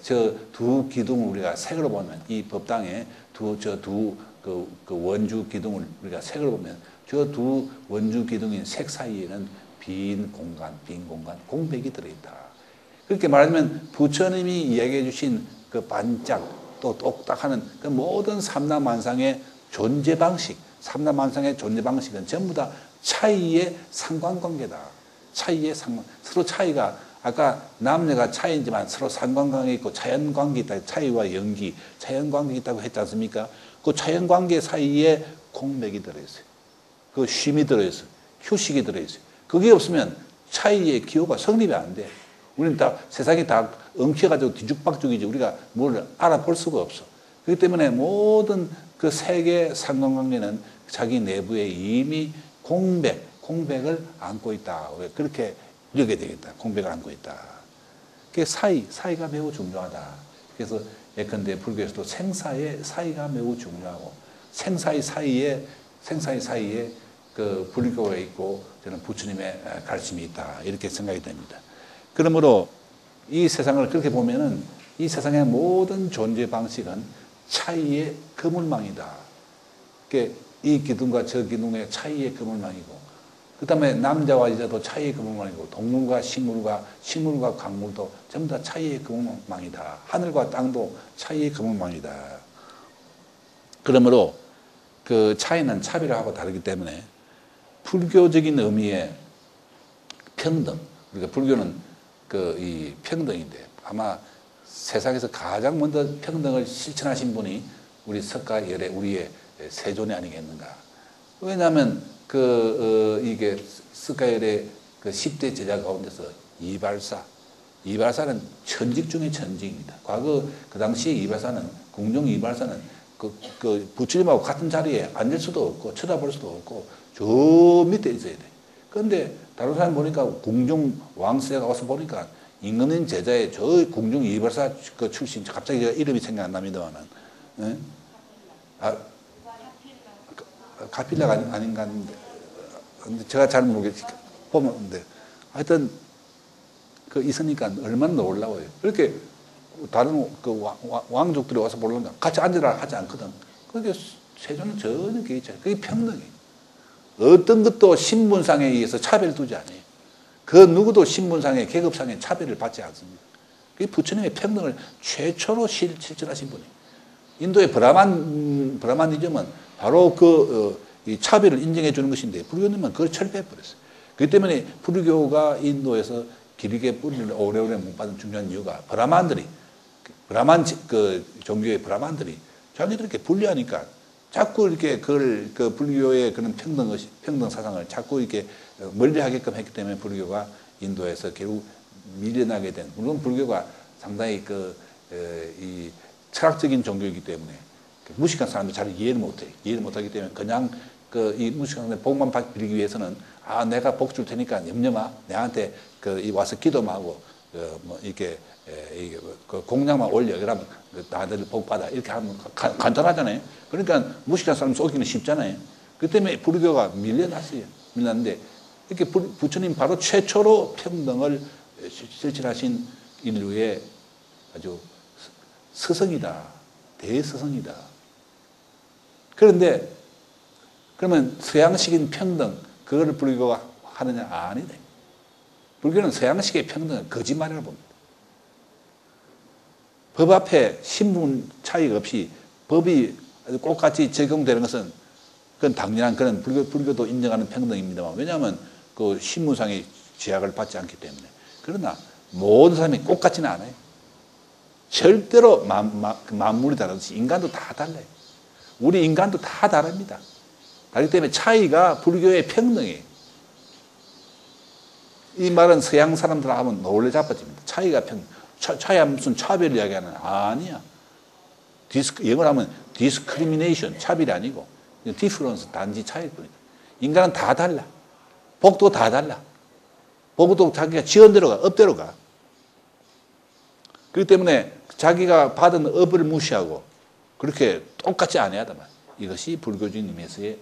C: 저 두 기둥을 우리가 색으로 보면 이 법당에 두 원주 기둥을 우리가 색으로 보면 저 두 원주 기둥인 색 사이에는 빈 공간, 공백이 들어있다. 그렇게 말하면 부처님이 이야기해 주신 그 반짝 또 똑딱하는 그 모든 삼라만상의 존재 방식, 삼라만상의 존재 방식은 전부 다 차이의 상관관계다. 서로 차이가 아까 남녀가 차이지만 서로 상관관계 있고 자연관계 있다. 차이와 연기, 자연관계 있다고 했지 않습니까? 그 자연관계 사이에 공백이 들어있어요. 그 쉼이 들어있어요. 휴식이 들어있어요. 그게 없으면 차이의 기호가 성립이 안 돼. 우리는 세상이 다 엉켜가지고 뒤죽박죽이지 우리가 뭘 알아볼 수가 없어. 그렇기 때문에 모든 그 세계 상관관계는 자기 내부에 이미 공백을 안고 있다. 그렇게 여겨야 되겠다. 공백을 안고 있다. 그 사이가 매우 중요하다. 그래서 예컨대 불교에서도 생사의 사이가 매우 중요하고 생사의 사이에 그 불교가 있고 저는 부처님의 가르침이 있다. 이렇게 생각이 됩니다. 그러므로 이 세상을 그렇게 보면은 이 세상의 모든 존재 방식은 차이의 그물망이다. 이 기둥과 저 기둥의 차이의 그물망이고, 그 다음에 남자와 여자도 차이의 그물망이고, 동물과 식물과 광물도 전부 다 차이의 그물망이다. 하늘과 땅도 차이의 그물망이다. 그러므로 그 차이는 차별하고 다르기 때문에 불교적인 의미의 평등, 그러니까 불교는 이 평등인데 아마 세상에서 가장 먼저 평등을 실천하신 분이 우리 석가열의 우리의 세존이 아니겠는가. 왜냐하면 이게 석가열의 그 10대 제자 가운데서 이발사는 천직 중의 천직입니다. 그 당시에 궁중 이발사는 부처님하고 같은 자리에 앉을 수도 없고 쳐다볼 수도 없고 저 밑에 있어야 돼. 그런데 다른 사람 보니까 궁중 왕세가 와서 보니까 임금님 제자의 저 궁중 이발사 그 출신, 갑자기 제가 이름이 생각 안 납니다만은, 예? 가필라가 아닌가 하는데, 제가 잘 모르겠지. 보면, 하여튼, 있으니까 얼마나 놀라워요. 이렇게 다른 왕족들이 와서 보려면 같이 앉으라 하지 않거든. 그게 세존은 전혀 그게 있잖아요. 그게 평등이에요. 어떤 것도 신분상에 의해서 차별을 두지 않아요. 그 누구도 신분상의 계급상의 차별을 받지 않습니다. 그게 부처님의 평등을 최초로 실천하신 분이에요. 인도의 브라마니즘은 바로 이 차별을 인정해 주는 것인데 불교님은 그걸 철폐해 버렸어요. 그렇기 때문에 불교가 인도에서 길게 뿌리를 오래오래 못 받은 중요한 이유가 브라만 종교의 브라만들이 자기들 이렇게 분리하니까 자꾸 이렇게 그 불교의 그런 평등 사상을 자꾸 이렇게 멀리하게끔 했기 때문에 불교가 인도에서 결국 밀려나게 된, 물론 불교가 상당히 이 철학적인 종교이기 때문에 무식한 사람들이 잘 이해를 못해요. 이해를 못하기 때문에 그냥 이 무식한 사람들 복만 빌기 위해서는 내가 복 줄 테니까 염려마, 내한테 와서 기도만 하고 이렇게 공양만 올려. 그러면 나들 복 받아. 이렇게 하면 간단하잖아요. 그러니까 무식한 사람 속이는 쉽잖아요. 그 때문에 불교가 밀려났어요. 밀렸는데 이렇게 부처님 바로 최초로 평등을 실천하신 인류의 아주 스승이다. 대스승이다. 그런데 그러면 서양식인 평등, 그거를 불교가 하느냐? 아니다. 불교는 서양식의 평등은 거짓말이라고 봅니다. 법 앞에 신분 차이가 없이 법이 똑같이 적용되는 것은 그건 당연한 그런 불교도 인정하는 평등입니다만, 왜냐하면 그 신분상의 제약을 받지 않기 때문에. 그러나 모든 사람이 똑같지는 않아요. 절대로 만물이 다르듯이 인간도 다 달라요. 우리 인간도 다 다릅니다. 다르기 때문에 차이가 불교의 평등이에요. 이 말은 서양 사람들 하면 놀래 잡아집니다. 차이가 차이가 무슨 차별 이야기하는 아니야. 영어로 하면 discrimination, 차별이 아니고 difference, 단지 차이일 뿐이다. 인간은 다 달라. 복도 다 달라. 복도 자기가 지은 대로 가, 업대로 가. 그렇기 때문에 자기가 받은 업을 무시하고 그렇게 똑같이 안 해야 한단 이것이 불교적인 의미에서의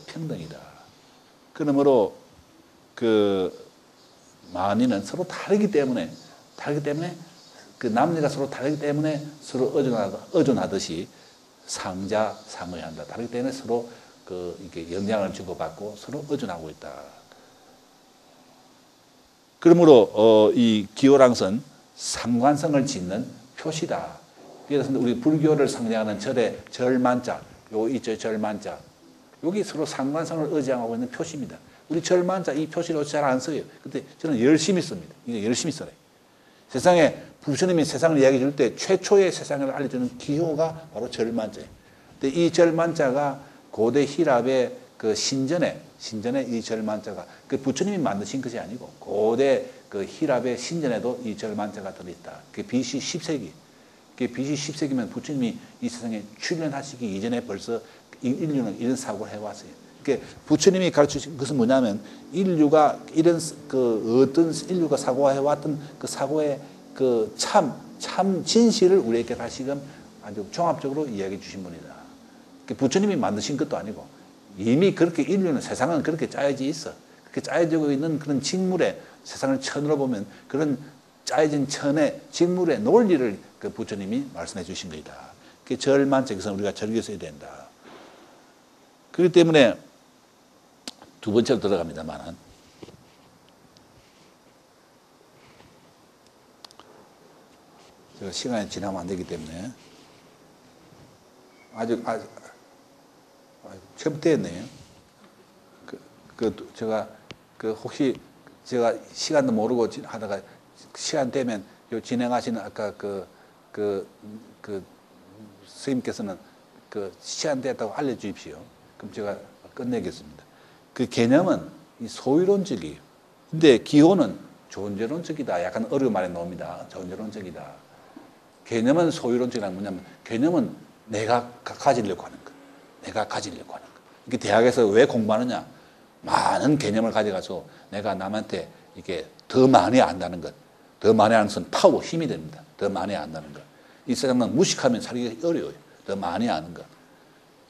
C: 평등이다. 그러므로 만인은 서로 다르기 때문에 남녀가 서로 다르기 때문에 서로 의존하듯이 상자 상을 한다. 다르기 때문에 서로 이렇게 영향을 주고받고 서로 의존하고 있다. 그러므로 이 기호랑선 상관성을 짓는 표시다. 그래서 우리 불교를 상징하는 절의 절만자, 이 절만자, 여기 서로 상관성을 의지하고 있는 표시입니다. 우리 절만자 이 표시를 잘 안 써요. 근데 저는 열심히 씁니다. 이게 열심히 써요. 세상에 부처님이 세상을 이야기해 줄 때 최초의 세상을 알려주는 기호가 바로 절만자예요. 근데 이 절만자가 고대 히랍의 신전에 이 절만자가 부처님이 만드신 것이 아니고 고대 히랍의 신전에도 이 절만자가 들어있다. BC 10세기. 그게 BC 10세기면 부처님이 이 세상에 출현하시기 이전에 벌써 인류는 이런 사고를 해왔어요. 그러니까 부처님이 가르치신 것은 뭐냐면 인류가 이런 그 어떤 인류가 사고해왔던 그 사고의 그 참 진실을 우리에게 다시금 아주 종합적으로 이야기해 주신 분이다. 그러니까 부처님이 만드신 것도 아니고 이미 그렇게 인류는 세상은 그렇게 짜여져 있어. 그렇게 짜여지고 있는 그런 직물의 세상을 천으로 보면 그런 짜여진 천의 직물의 논리를 그 부처님이 말씀해 주신 것이다. 그 절만적에서 우리가 즐겨 써야 된다. 그렇기 때문에 두 번째로 들어갑니다만은 제가 시간이 지나면 안 되기 때문에 아주 처음때였네요. 제가 혹시 제가 시간도 모르고 하다가 시간 되면 요 진행하시는 아까 스님께서는 시간 됐다고 알려주십시오. 그럼 제가 끝내겠습니다. 그 개념은 이 소유론적이에요. 근데 기호는 존재론적이다. 약간 어려운 말이 나옵니다. 존재론적이다. 개념은 소유론적이라는 뭐냐면 개념은 내가 가지려고 하는 것. 내가 가지려고 하는 것. 이게 대학에서 왜 공부하느냐? 많은 개념을 가져가서 내가 남한테 이게 더 많이 안다는 것. 더 많이 아는 것은 파워, 힘이 됩니다. 더 많이 안다는 것. 이 세상은 무식하면 살기 어려워요. 더 많이 아는 것.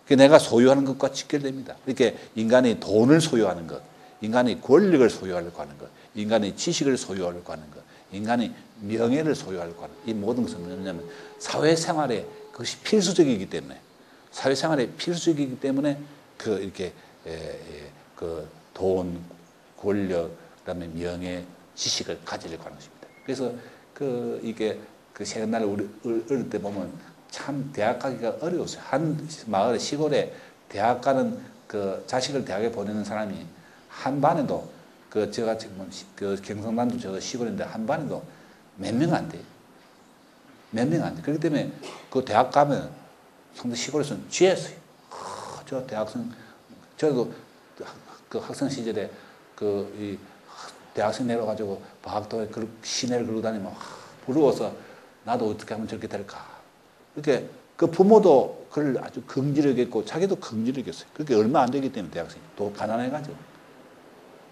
C: 내가 소유하는 것과 직결됩니다. 이렇게 인간이 돈을 소유하는 것, 인간이 권력을 소유하려고 하는 것, 인간이 지식을 소유하려고 하는 것, 인간이 명예를 소유하려고 하는 것. 이 모든 것은 뭐냐면 사회생활에 그것이 필수적이기 때문에 사회생활에 필수적이기 때문에 이렇게 돈, 권력, 그다음에 명예, 지식을 가지려고 하는 것입니다. 그래서 이게 옛날에 우리 어릴 때 보면 참 대학 가기가 어려웠어요. 한 마을에 시골에 대학 가는 자식을 대학에 보내는 사람이 한 반에도 제가 지금 경상남도 저 시골인데 한 반에도 몇 명 안 돼요. 몇 명 안 돼. 그렇기 때문에 그 대학 가면 상대 시골에서는 쥐였어요. 저 대학생, 저도 그 학생 시절에 이 대학생 내려가지고 방학도에 시내를 걸고 다니면 부러워서 나도 어떻게 하면 저렇게 될까. 이렇게 그 부모도 그걸 아주 긍지력이 있고 자기도 긍지력이 있어요. 그렇게 얼마 안 되기 때문에 대학생이 또 가난해가지고.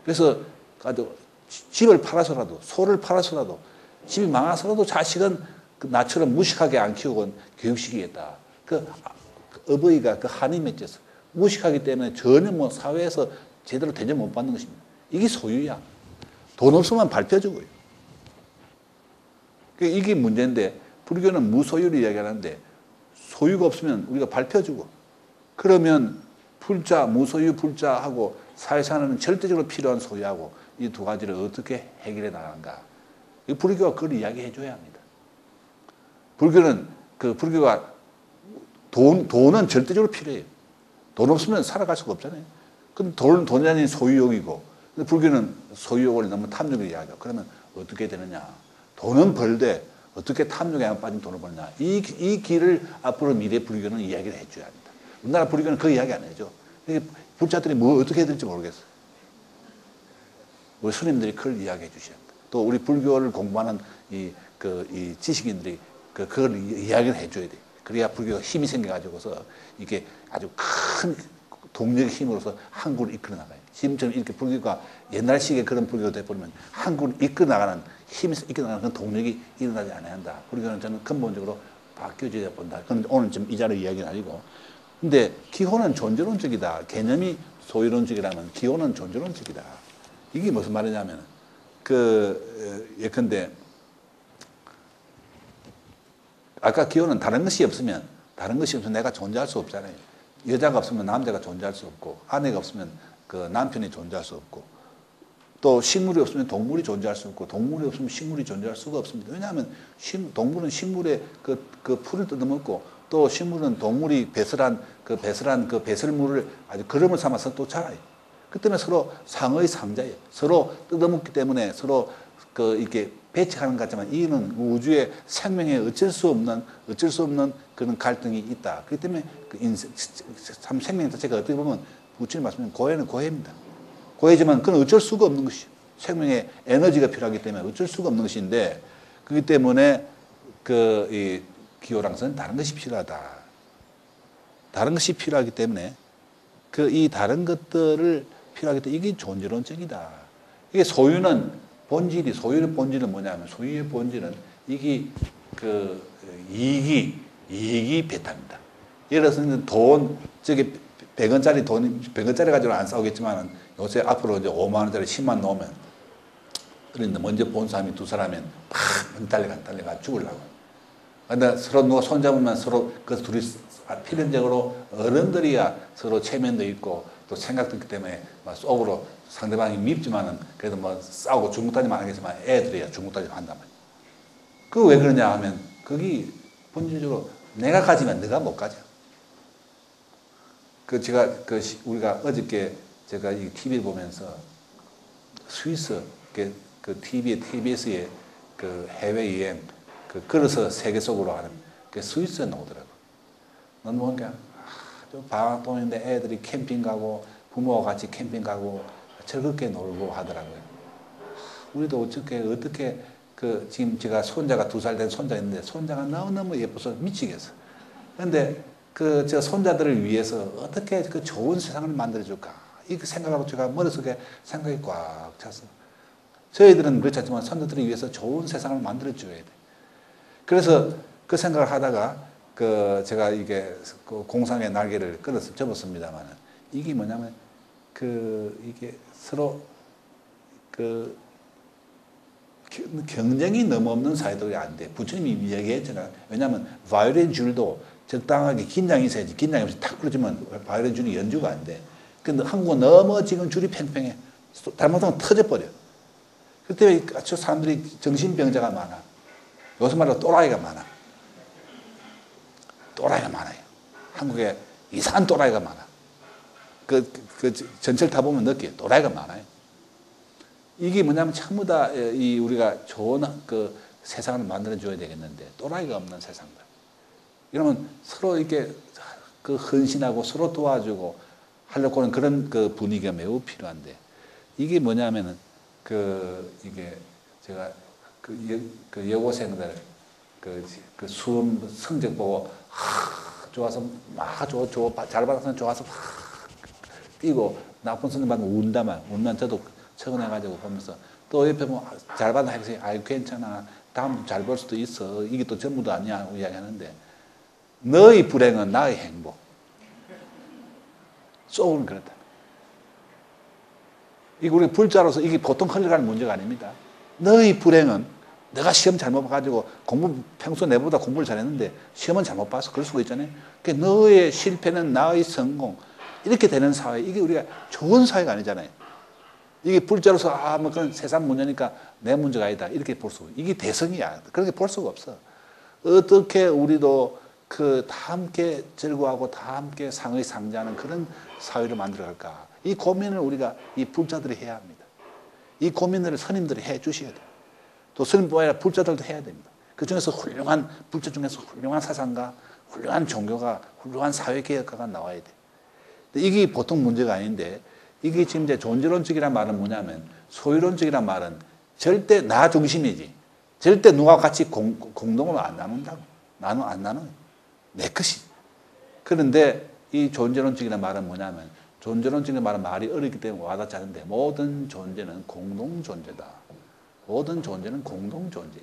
C: 그래서 아주 집을 팔아서라도 소를 팔아서라도 집이 망해서라도 자식은 나처럼 무식하게 안 키우고 교육시키겠다. 어버이가 한이 맺혀서 무식하기 때문에 전혀 사회에서 제대로 대접 못 받는 것입니다. 이게 소유야. 돈 없으면 밟혀주고요. 이게 문제인데 불교는 무소유를 이야기하는데 소유가 없으면 우리가 밟혀주고 그러면 불자, 무소유 불자하고 사회생활은 절대적으로 필요한 소유하고 이 두 가지를 어떻게 해결해 나가는가. 불교가 그걸 이야기해 줘야 합니다. 불교가 돈은 절대적으로 필요해요. 돈 없으면 살아갈 수가 없잖아요. 그럼 돈이 아닌 소유욕이고 불교는 소유욕을 너무 탐욕을 이야기하고 그러면 어떻게 되느냐. 돈은 벌되 어떻게 탐욕에 빠진 돈을 버느냐. 이 길을 앞으로 미래 불교는 이야기를 해줘야 합니다. 우리나라 불교는 그 이야기 안 해줘. 불자들이 어떻게 해야 될지 모르겠어. 우리 스님들이 그걸 이야기해 주셔야 합니다. 또 우리 불교를 공부하는 이 지식인들이 그걸 이야기를 해줘야 돼. 그래야 불교가 힘이 생겨가지고서 이게 아주 큰 동력의 힘으로서 한국을 이끌어 나가요. 지금처럼 이렇게 불교가 옛날식의 그런 불교가 돼버리면 한국을 이끌어 나가는 힘이 이끌어 나가는 그런 동력이 일어나지 않아야 한다. 불교는 저는 근본적으로 바뀌어져야 본다. 그건 오늘 좀 이 자리 이야기는 아니고. 근데 기호는 존재론적이다. 개념이 소유론적이라면 기호는 존재론적이다. 이게 무슨 말이냐면 예컨대 아까 기호는 다른 것이 없으면 내가 존재할 수 없잖아요. 여자가 없으면 남자가 존재할 수 없고 아내가 없으면 남편이 존재할 수 없고 또 식물이 없으면 동물이 존재할 수 없고 동물이 없으면 식물이 존재할 수가 없습니다. 왜냐하면 동물은 식물의 그 풀을 뜯어먹고 또 식물은 동물이 배설한 배설물을 아주 거름을 삼아서 또 자라요. 그 때문에 서로 상의 상자예요. 서로 뜯어먹기 때문에 서로 이렇게 배척하는 것 같지만 이는 우주의 생명에 어쩔 수 없는 그런 갈등이 있다. 그렇기 때문에 참 생명 자체가 어떻게 보면 부처님 말씀은 고해는 고해입니다. 고해지만 그건 어쩔 수가 없는 것이죠. 생명의 에너지가 필요하기 때문에 어쩔 수가 없는 것인데 그렇기 때문에 기호랑서는 다른 것이 필요하다. 다른 것이 필요하기 때문에 이 다른 것들을 필요하기 때문에 이게 존재론적이다. 이게 소유의 본질은 뭐냐면 소유의 본질은 이게 이익이 배타입니다. 예를 들어서 저기 100원짜리 가지고 안 싸우겠지만 요새 앞으로 이제 5만 원짜리 10만 넣으면 그런데 먼저 본 사람이 두 사람이면 팍 달려가 죽으려고. 근데 서로 누가 손잡으면 서로 그 둘이 필연적으로 어른들이야 서로 체면도 있고 또 생각도 있기 때문에 막 속으로 상대방이 밉지만은 그래도 뭐 싸우고 중국다짐만 하겠지만 애들이야 중국다짐 한단 말이야. 그 왜 그러냐 하면 그게 본질적으로 내가 가지면 네가 못 가져. 우리가 어저께 제가 이 TV 보면서 스위스 TBS의 해외 여행 걸어서 세계 속으로 하는 스위스에 나오더라고. 넌 뭔가 방학동인데 애들이 캠핑 가고 부모와 같이 캠핑 가고 즐겁게 놀고 하더라고요. 우리도 어떻게 지금 제가 손자가 2살 된 손자 있는데 손자가 너무너무 예뻐서 미치겠어. 그런데 저 손자들을 위해서 어떻게 그 좋은 세상을 만들어줄까? 이 생각하고 제가 머릿속에 생각이 꽉 찼어. 저희들은 그렇지 않지만 손자들을 위해서 좋은 세상을 만들어줘야 돼. 그래서 그 생각을 하다가 제가 이게 공상의 날개를 끌어서 접었습니다만 이게 뭐냐면 이게 서로 경쟁이 너무 없는 사회들이 안 돼. 부처님이 얘기했잖아요. 왜냐하면 바이올린 줄도 적당하게 긴장이 있어야지. 긴장이 없이 탁 부러지면 바이올린 줄이 연주가 안 돼. 근데 한국은 너무 지금 줄이 팽팽해. 잘못하면 터져버려. 그때 저 사람들이 정신병자가 많아. 요새 말로 또라이가 많아. 또라이가 많아요. 한국에 이상한 또라이가 많아. 전철 타보면 느껴요. 또라이가 많아요. 이게 뭐냐면 전부 다 우리가 좋은 세상을 만들어줘야 되겠는데 또라이가 없는 세상들. 이러면 서로 이렇게 헌신하고 서로 도와주고 하려고 하는 그런 분위기가 매우 필요한데 이게 뭐냐면은 이게 제가 여고생들 수험 성적 보고 좋아서 막 잘 받아서 좋아서 뛰고 나쁜 성적 받으면 울면 저도 처근해가지고 보면서 또 옆에 뭐 잘 받아 학생이 아이 괜찮아 다음 잘 볼 수도 있어 이게 또 전부도 아니야 하고 이야기하는데 너의 불행은 나의 행복. 속은 그렇다. 이게 우리 불자로서 이게 보통 흘러가는 문제가 아닙니다. 너의 불행은 내가 시험 잘못 봐가지고 평소 내보다 공부를 잘했는데 시험은 잘못 봐서 그럴 수가 있잖아요. 그러니까 너의 실패는 나의 성공. 이렇게 되는 사회, 이게 우리가 좋은 사회가 아니잖아요. 이게 불자로서, 뭐 그건 세상 문제니까 내 문제가 아니다. 이렇게 볼 수가, 이게 대성이야. 그렇게 볼 수가 없어. 어떻게 우리도 다 함께 즐거워하고 다 함께 상의 상대하는 그런 사회를 만들어갈까. 이 고민을 우리가 이 불자들이 해야 합니다. 이 고민을 스님들이 해 주셔야 돼요. 또 스님뿐 아니라 불자들도 해야 됩니다. 그 중에서 불자 중에서 훌륭한 사상가, 훌륭한 종교가, 훌륭한 사회개혁가가 나와야 돼. 이게 보통 문제가 아닌데, 이게 지금 이제 존재론적이란 말은 뭐냐면, 소유론적이란 말은 절대 나 중심이지. 절대 누가 같이 공동으로 안 나눈다고. 나는 안 나눠요. 내 것이. 그런데 이 존재론적이란 말은 뭐냐면, 존재론적인 말은 말이 어렵기 때문에 와닿지 않은데, 모든 존재는 공동 존재다. 모든 존재는 공동 존재.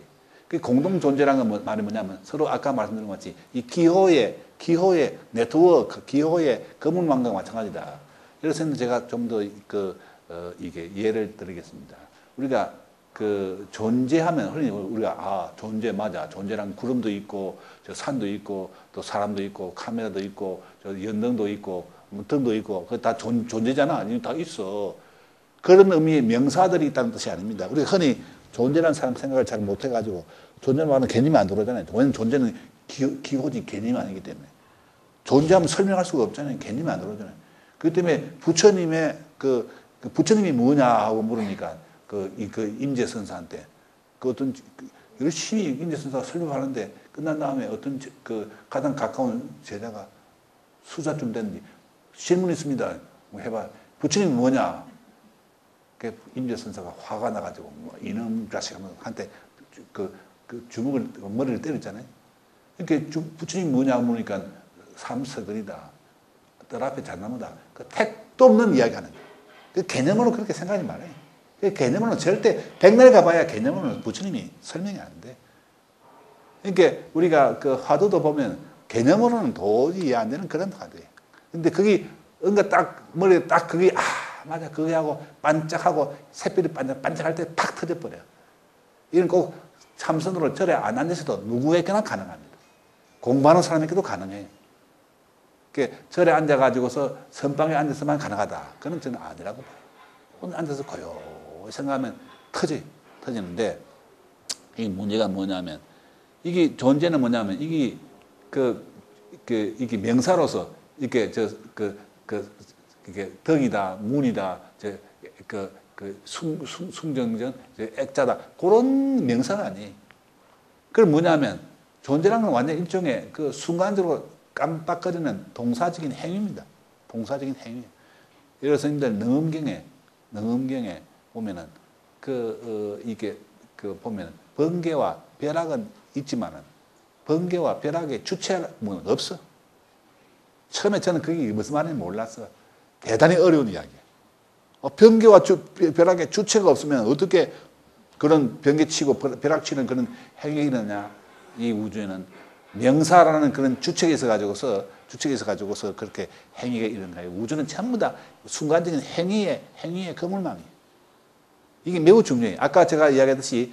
C: 그 공동 존재라는 건 말이 뭐냐면, 서로 아까 말씀드린 것 같이, 이 기호의 네트워크, 기호의 거물망과 마찬가지다. 그래서 제가 좀 더 이게 예를 드리겠습니다. 우리가 존재하면 흔히 우리가 존재 맞아. 존재란 구름도 있고 저 산도 있고 또 사람도 있고 카메라도 있고 저 연등도 있고 등도 있고 그 다 존재잖아. 아니 다 있어. 그런 의미의 명사들이 있다는 뜻이 아닙니다. 우리가 흔히 존재라는 사람 생각을 잘 못해가지고 존재는 말은 개념이 안 들어오잖아요. 왜냐면 존재는 기호지 개념이 아니기 때문에 존재하면 설명할 수가 없잖아요. 개념이 안 들어오잖아요. 그렇기 때문에 부처님의 부처님이 뭐냐 하고 물으니까 임재선사한테 어떤 열심히 임재선사가 설명하는데 끝난 다음에 어떤 가장 가까운 제자가 수자쯤 됐는데 질문 있습니다. 뭐 해봐. 부처님이 뭐냐? 임재선사가 화가 나가지고 이놈 자식 한테 주먹을 머리를 때렸잖아요. 이렇게 부처님 뭐냐고 물으니까 삼서들이다. 뜰 앞에 잣나무다. 그 택도 없는 이야기 하는 거예요. 그 개념으로 그렇게 생각하지 말아요. 그 개념으로는 절대 백날 가봐야 개념으로는 부처님이 설명이 안 돼. 그러니까 우리가 그 화두도 보면 개념으로는 도저히 이해 안 되는 그런 화두예요. 근데 그게 뭔가 딱 머리에 딱 그게 맞아 그게 하고 반짝하고 샛별이 반짝할 때 팍 터져버려요. 이건 꼭 참선으로 절에 안 앉아서도 누구에게나 가능합니다. 공부하는 사람에게도 가능해요. 그러니까 절에 앉아가지고서 선방에 앉아서만 가능하다. 그건 저는 아니라고 봐요. 오늘 앉아서 고요히 생각하면 터지는데 이 문제가 뭐냐면 이게 존재는 뭐냐면 이게 이게 명사로서 이게 이게 덕이다, 문이다, 숭정전, 액자다 그런 명사가 아니에요. 그건 뭐냐면 존재라는 건 완전 일종의 그 순간적으로 깜빡거리는 동사적인 행위입니다. 동사적인 행위. 예를 들어서 님들 능엄경에 보면은 이게 보면은 번개와 벼락은 있지만은 번개와 벼락의 주체는 없어. 처음에 저는 그게 무슨 말인지 몰랐어. 대단히 어려운 이야기야. 번개와 벼락의 주체가 없으면 어떻게 그런 번개 치고 벼락 치는 그런 행위가 일어나냐. 이 우주에는 명사라는 그런 주체가 있어가지고서 그렇게 행위가 일어나요. 우주는 전부 다 순간적인 행위의 거물망이에요. 이게 매우 중요해요. 아까 제가 이야기했듯이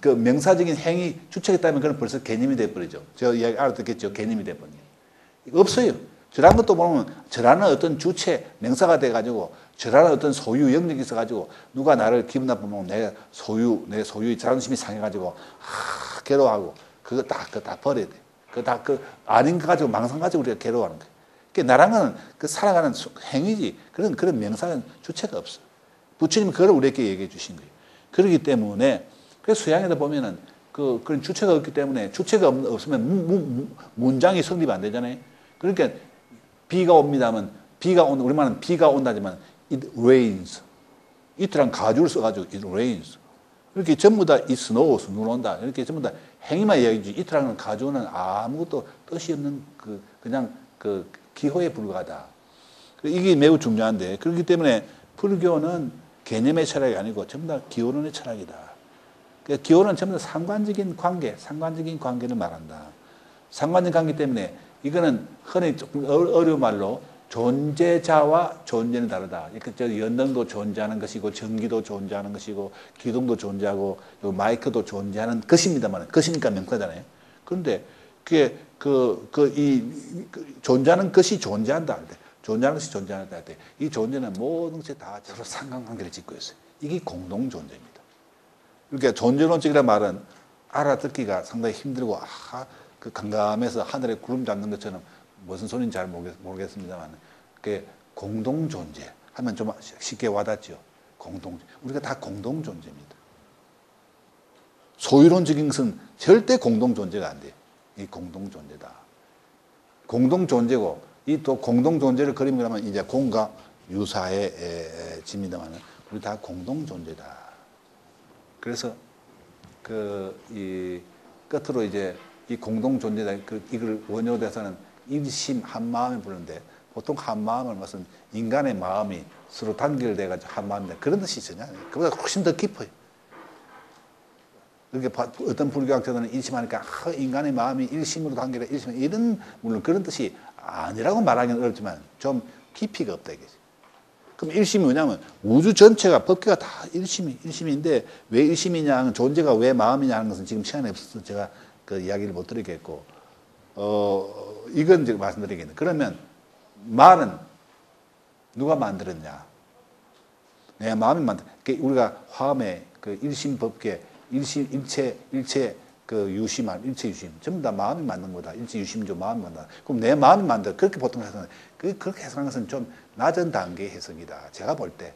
C: 그 명사적인 행위 주체가 있다면 그건 벌써 개념이 돼버리죠. 제가 이야기 알아듣겠죠. 개념이 돼버리죠. 없어요. 저라는 것도 보면 저라는 어떤 주체 명사가 돼가지고 저라는 어떤 소유 영역이 있어가지고 누가 나를 기분 나쁘면 내 소유의 자존심이 상해가지고 괴로워하고 그거 다 버려야 돼. 아닌 거 가지고 망상 가지고 우리가 괴로워하는 거예요. 그러니까 나랑은 그 살아가는 행위지 그런 명사는 주체가 없어. 부처님은 그걸 우리에게 얘기해 주신 거예요. 그렇기 때문에 그래서 수양에도 보면은 그런 주체가 없기 때문에 주체가 없으면 문장이 성립 안 되잖아요. 그러니까 비가 옵니다면 우리말은 비가 온다지만 it rains. 이틀한 가주를 써가지고 it rains. 이렇게 전부 다 it snows, 눈 온다. 이렇게 전부 다 행위만 이야기지. 이틀한 가주는 아무것도 뜻이 없는 그냥 기호에 불과하다. 이게 매우 중요한데 그렇기 때문에 불교는 개념의 철학이 아니고 전부 다 기호론의 철학이다. 그러니까 기호는 전부 다 상관적인 관계를 말한다. 상관적인 관계 때문에 이거는 흔히 조금 어려운 말로 존재자와 존재는 다르다. 그러니까 연등도 존재하는 것이고 전기도 존재하는 것이고 기둥도 존재하고 마이크도 존재하는 것입니다만 것이니까 명사잖아요. 그런데 그게 존재하는 것이 존재한다 할 때, 존재하는 것이 존재한다 할 때, 이 존재는 모든 것이 다 서로 상관관계를 짓고 있어요. 이게 공동 존재입니다. 그러니까 존재론적이라는 말은 알아듣기가 상당히 힘들고 강감해서 하늘에 구름 잡는 것처럼 무슨 소리인지 잘 모르겠습니다만 그게 공동 존재 하면 좀 쉽게 와닿죠. 우리가 다 공동 존재입니다. 소유론적인 것은 절대 공동 존재가 안 돼요. 이 공동 존재다. 공동 존재고 이 또 공동 존재를 그림이라면 이제 공과 유사의 집니다만 우리 다 공동 존재다. 그래서 이 끝으로 이제 이 공동 존재다. 이걸 원효대에서는 일심 한마음을 부르는데 보통 한마음은 무슨 인간의 마음이 서로 단결돼가지고 한마음이다. 그런 뜻이 전혀 아니에요. 그보다 훨씬 더 깊어요. 그러니까 어떤 불교학자들은 일심하니까 인간의 마음이 일심으로 단결해 이런 물론 그런 뜻이 아니라고 말하기는 어렵지만 좀 깊이가 없다 이거지. 그럼 일심이 뭐냐면 우주 전체가 법계가 다 일심인데 왜 일심이냐 존재가 왜 마음이냐 하는 것은 지금 시간이 없어서 제가 그 이야기를 못 드리겠고 이건 제가 말씀드리겠는데 그러면 말은 누가 만들었냐? 내 마음이 우리가 화음의 그 일심 법계 일체 일체 유심 전부 다 마음이 만든 거다. 일체 유심조 마음이 만든다. 그럼 내 마음이 만든 그렇게 보통 해석은 그렇게 해석하는 것은 좀 낮은 단계의 해석이다. 제가 볼 때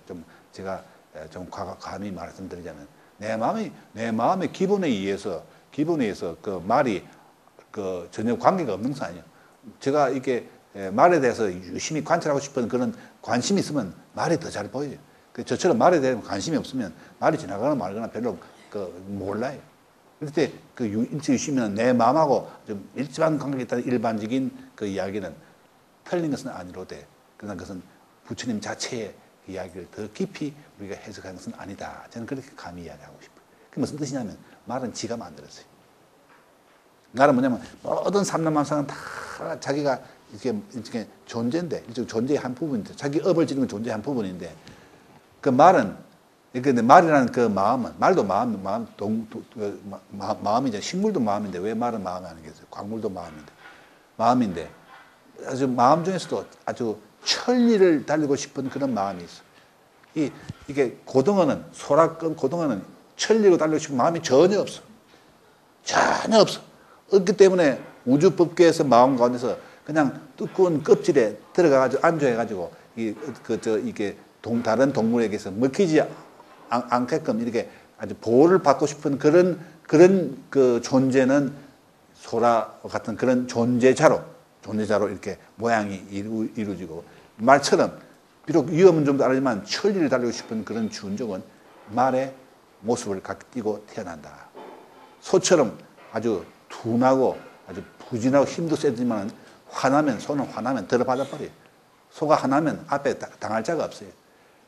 C: 제가 좀 감히 말씀드리자면 내 마음의 기본에 의해서 그 말이 전혀 관계가 없는 것은 아니에요. 제가 이게 말에 대해서 유심히 관찰하고 싶은 그런 관심이 있으면 말이 더 잘 보여요. 저처럼 말에 대한 관심이 없으면 말이 지나가거나 말거나 별로 몰라요. 그때 그 인체유심은 내 마음하고 좀 밀접한 관계가 있다는 일반적인 그 이야기는 틀린 것은 아니로되 그러나 그것은 부처님 자체의 그 이야기를 더 깊이 우리가 해석하는 것은 아니다. 저는 그렇게 감히 이야기하고 싶어요. 그게 무슨 뜻이냐면 말은 지가 만들었어요. 말은 뭐냐면 모든 삼라만상은 다 자기가 이렇게 존재인데 일종 존재의 한 부분인데 자기 업을 지는 건 존재의 한 부분인데 그 말은 근데 말이라는 그 마음은 말도 마음이죠. 식물도 마음인데 왜 말은 마음이 아니겠어요? 광물도 마음인데 아주 마음 중에서도 아주 천리를 달리고 싶은 그런 마음이 있어. 이게 고등어는 고등어는 천리로 달리고 싶은 마음이 전혀 없어. 전혀 없어. 없기 때문에 우주법계에서 마음 가운데서 그냥 두꺼운 껍질에 들어가가지고 안주해가지고 이게 다른 동물에게서 먹히지 않게끔 이렇게 아주 보호를 받고 싶은 그런 그 존재는 소라 같은 그런 존재자로 이렇게 모양이 이루어지고 말처럼 비록 위험은 좀 다르지만 천리를 달리고 싶은 그런 준종은 말의 모습을 띠고 태어난다. 소처럼 아주 둔하고 아주 부진하고 힘도 세지만 소는 화나면 들어받아 버려요. 소가 화나면 앞에 당할 자가 없어요.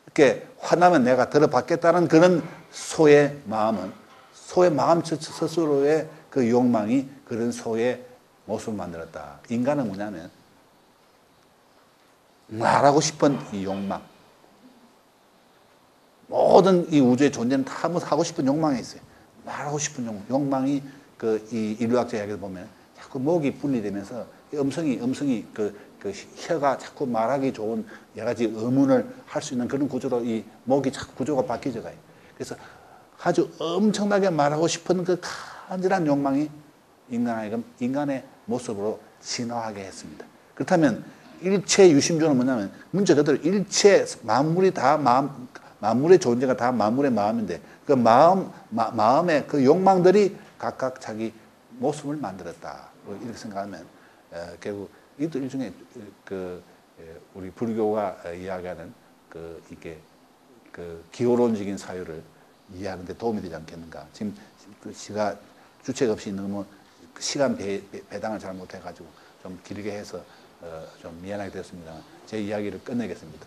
C: 이렇게 화나면 내가 들어받겠다는 그런 소의 마음 스스로의 그 욕망이 그런 소의 모습을 만들었다. 인간은 뭐냐면 말하고 싶은 이 욕망. 모든 이 우주의 존재는 다 하고 싶은 욕망이 있어요. 말하고 싶은 욕망이 이 인류학자 이야기를 보면 자꾸 목이 분리되면서 음성이 그 혀가 자꾸 말하기 좋은 여러 가지 의문을 할 수 있는 그런 구조로 이 목이 자꾸 구조가 바뀌어져 가요. 그래서 아주 엄청나게 말하고 싶은 그 간절한 욕망이 인간의 모습으로 진화하게 했습니다. 그렇다면 일체 유심조는 뭐냐면 문제 그대로 일체 만물이 다 만물의 존재가 다 만물의 마음인데 그 마음의 그 욕망들이 각각 자기 모습을 만들었다. 이렇게 생각하면 결국 이것도 일종의 우리 불교가 이야기하는 이게 기호론적인 사유를 이해하는 데 도움이 되지 않겠는가. 지금 시가 주책 없이 너무 시간 배당을 잘 못해가지고 좀 길게 해서 좀 미안하게 됐습니다. 제 이야기를 끝내겠습니다.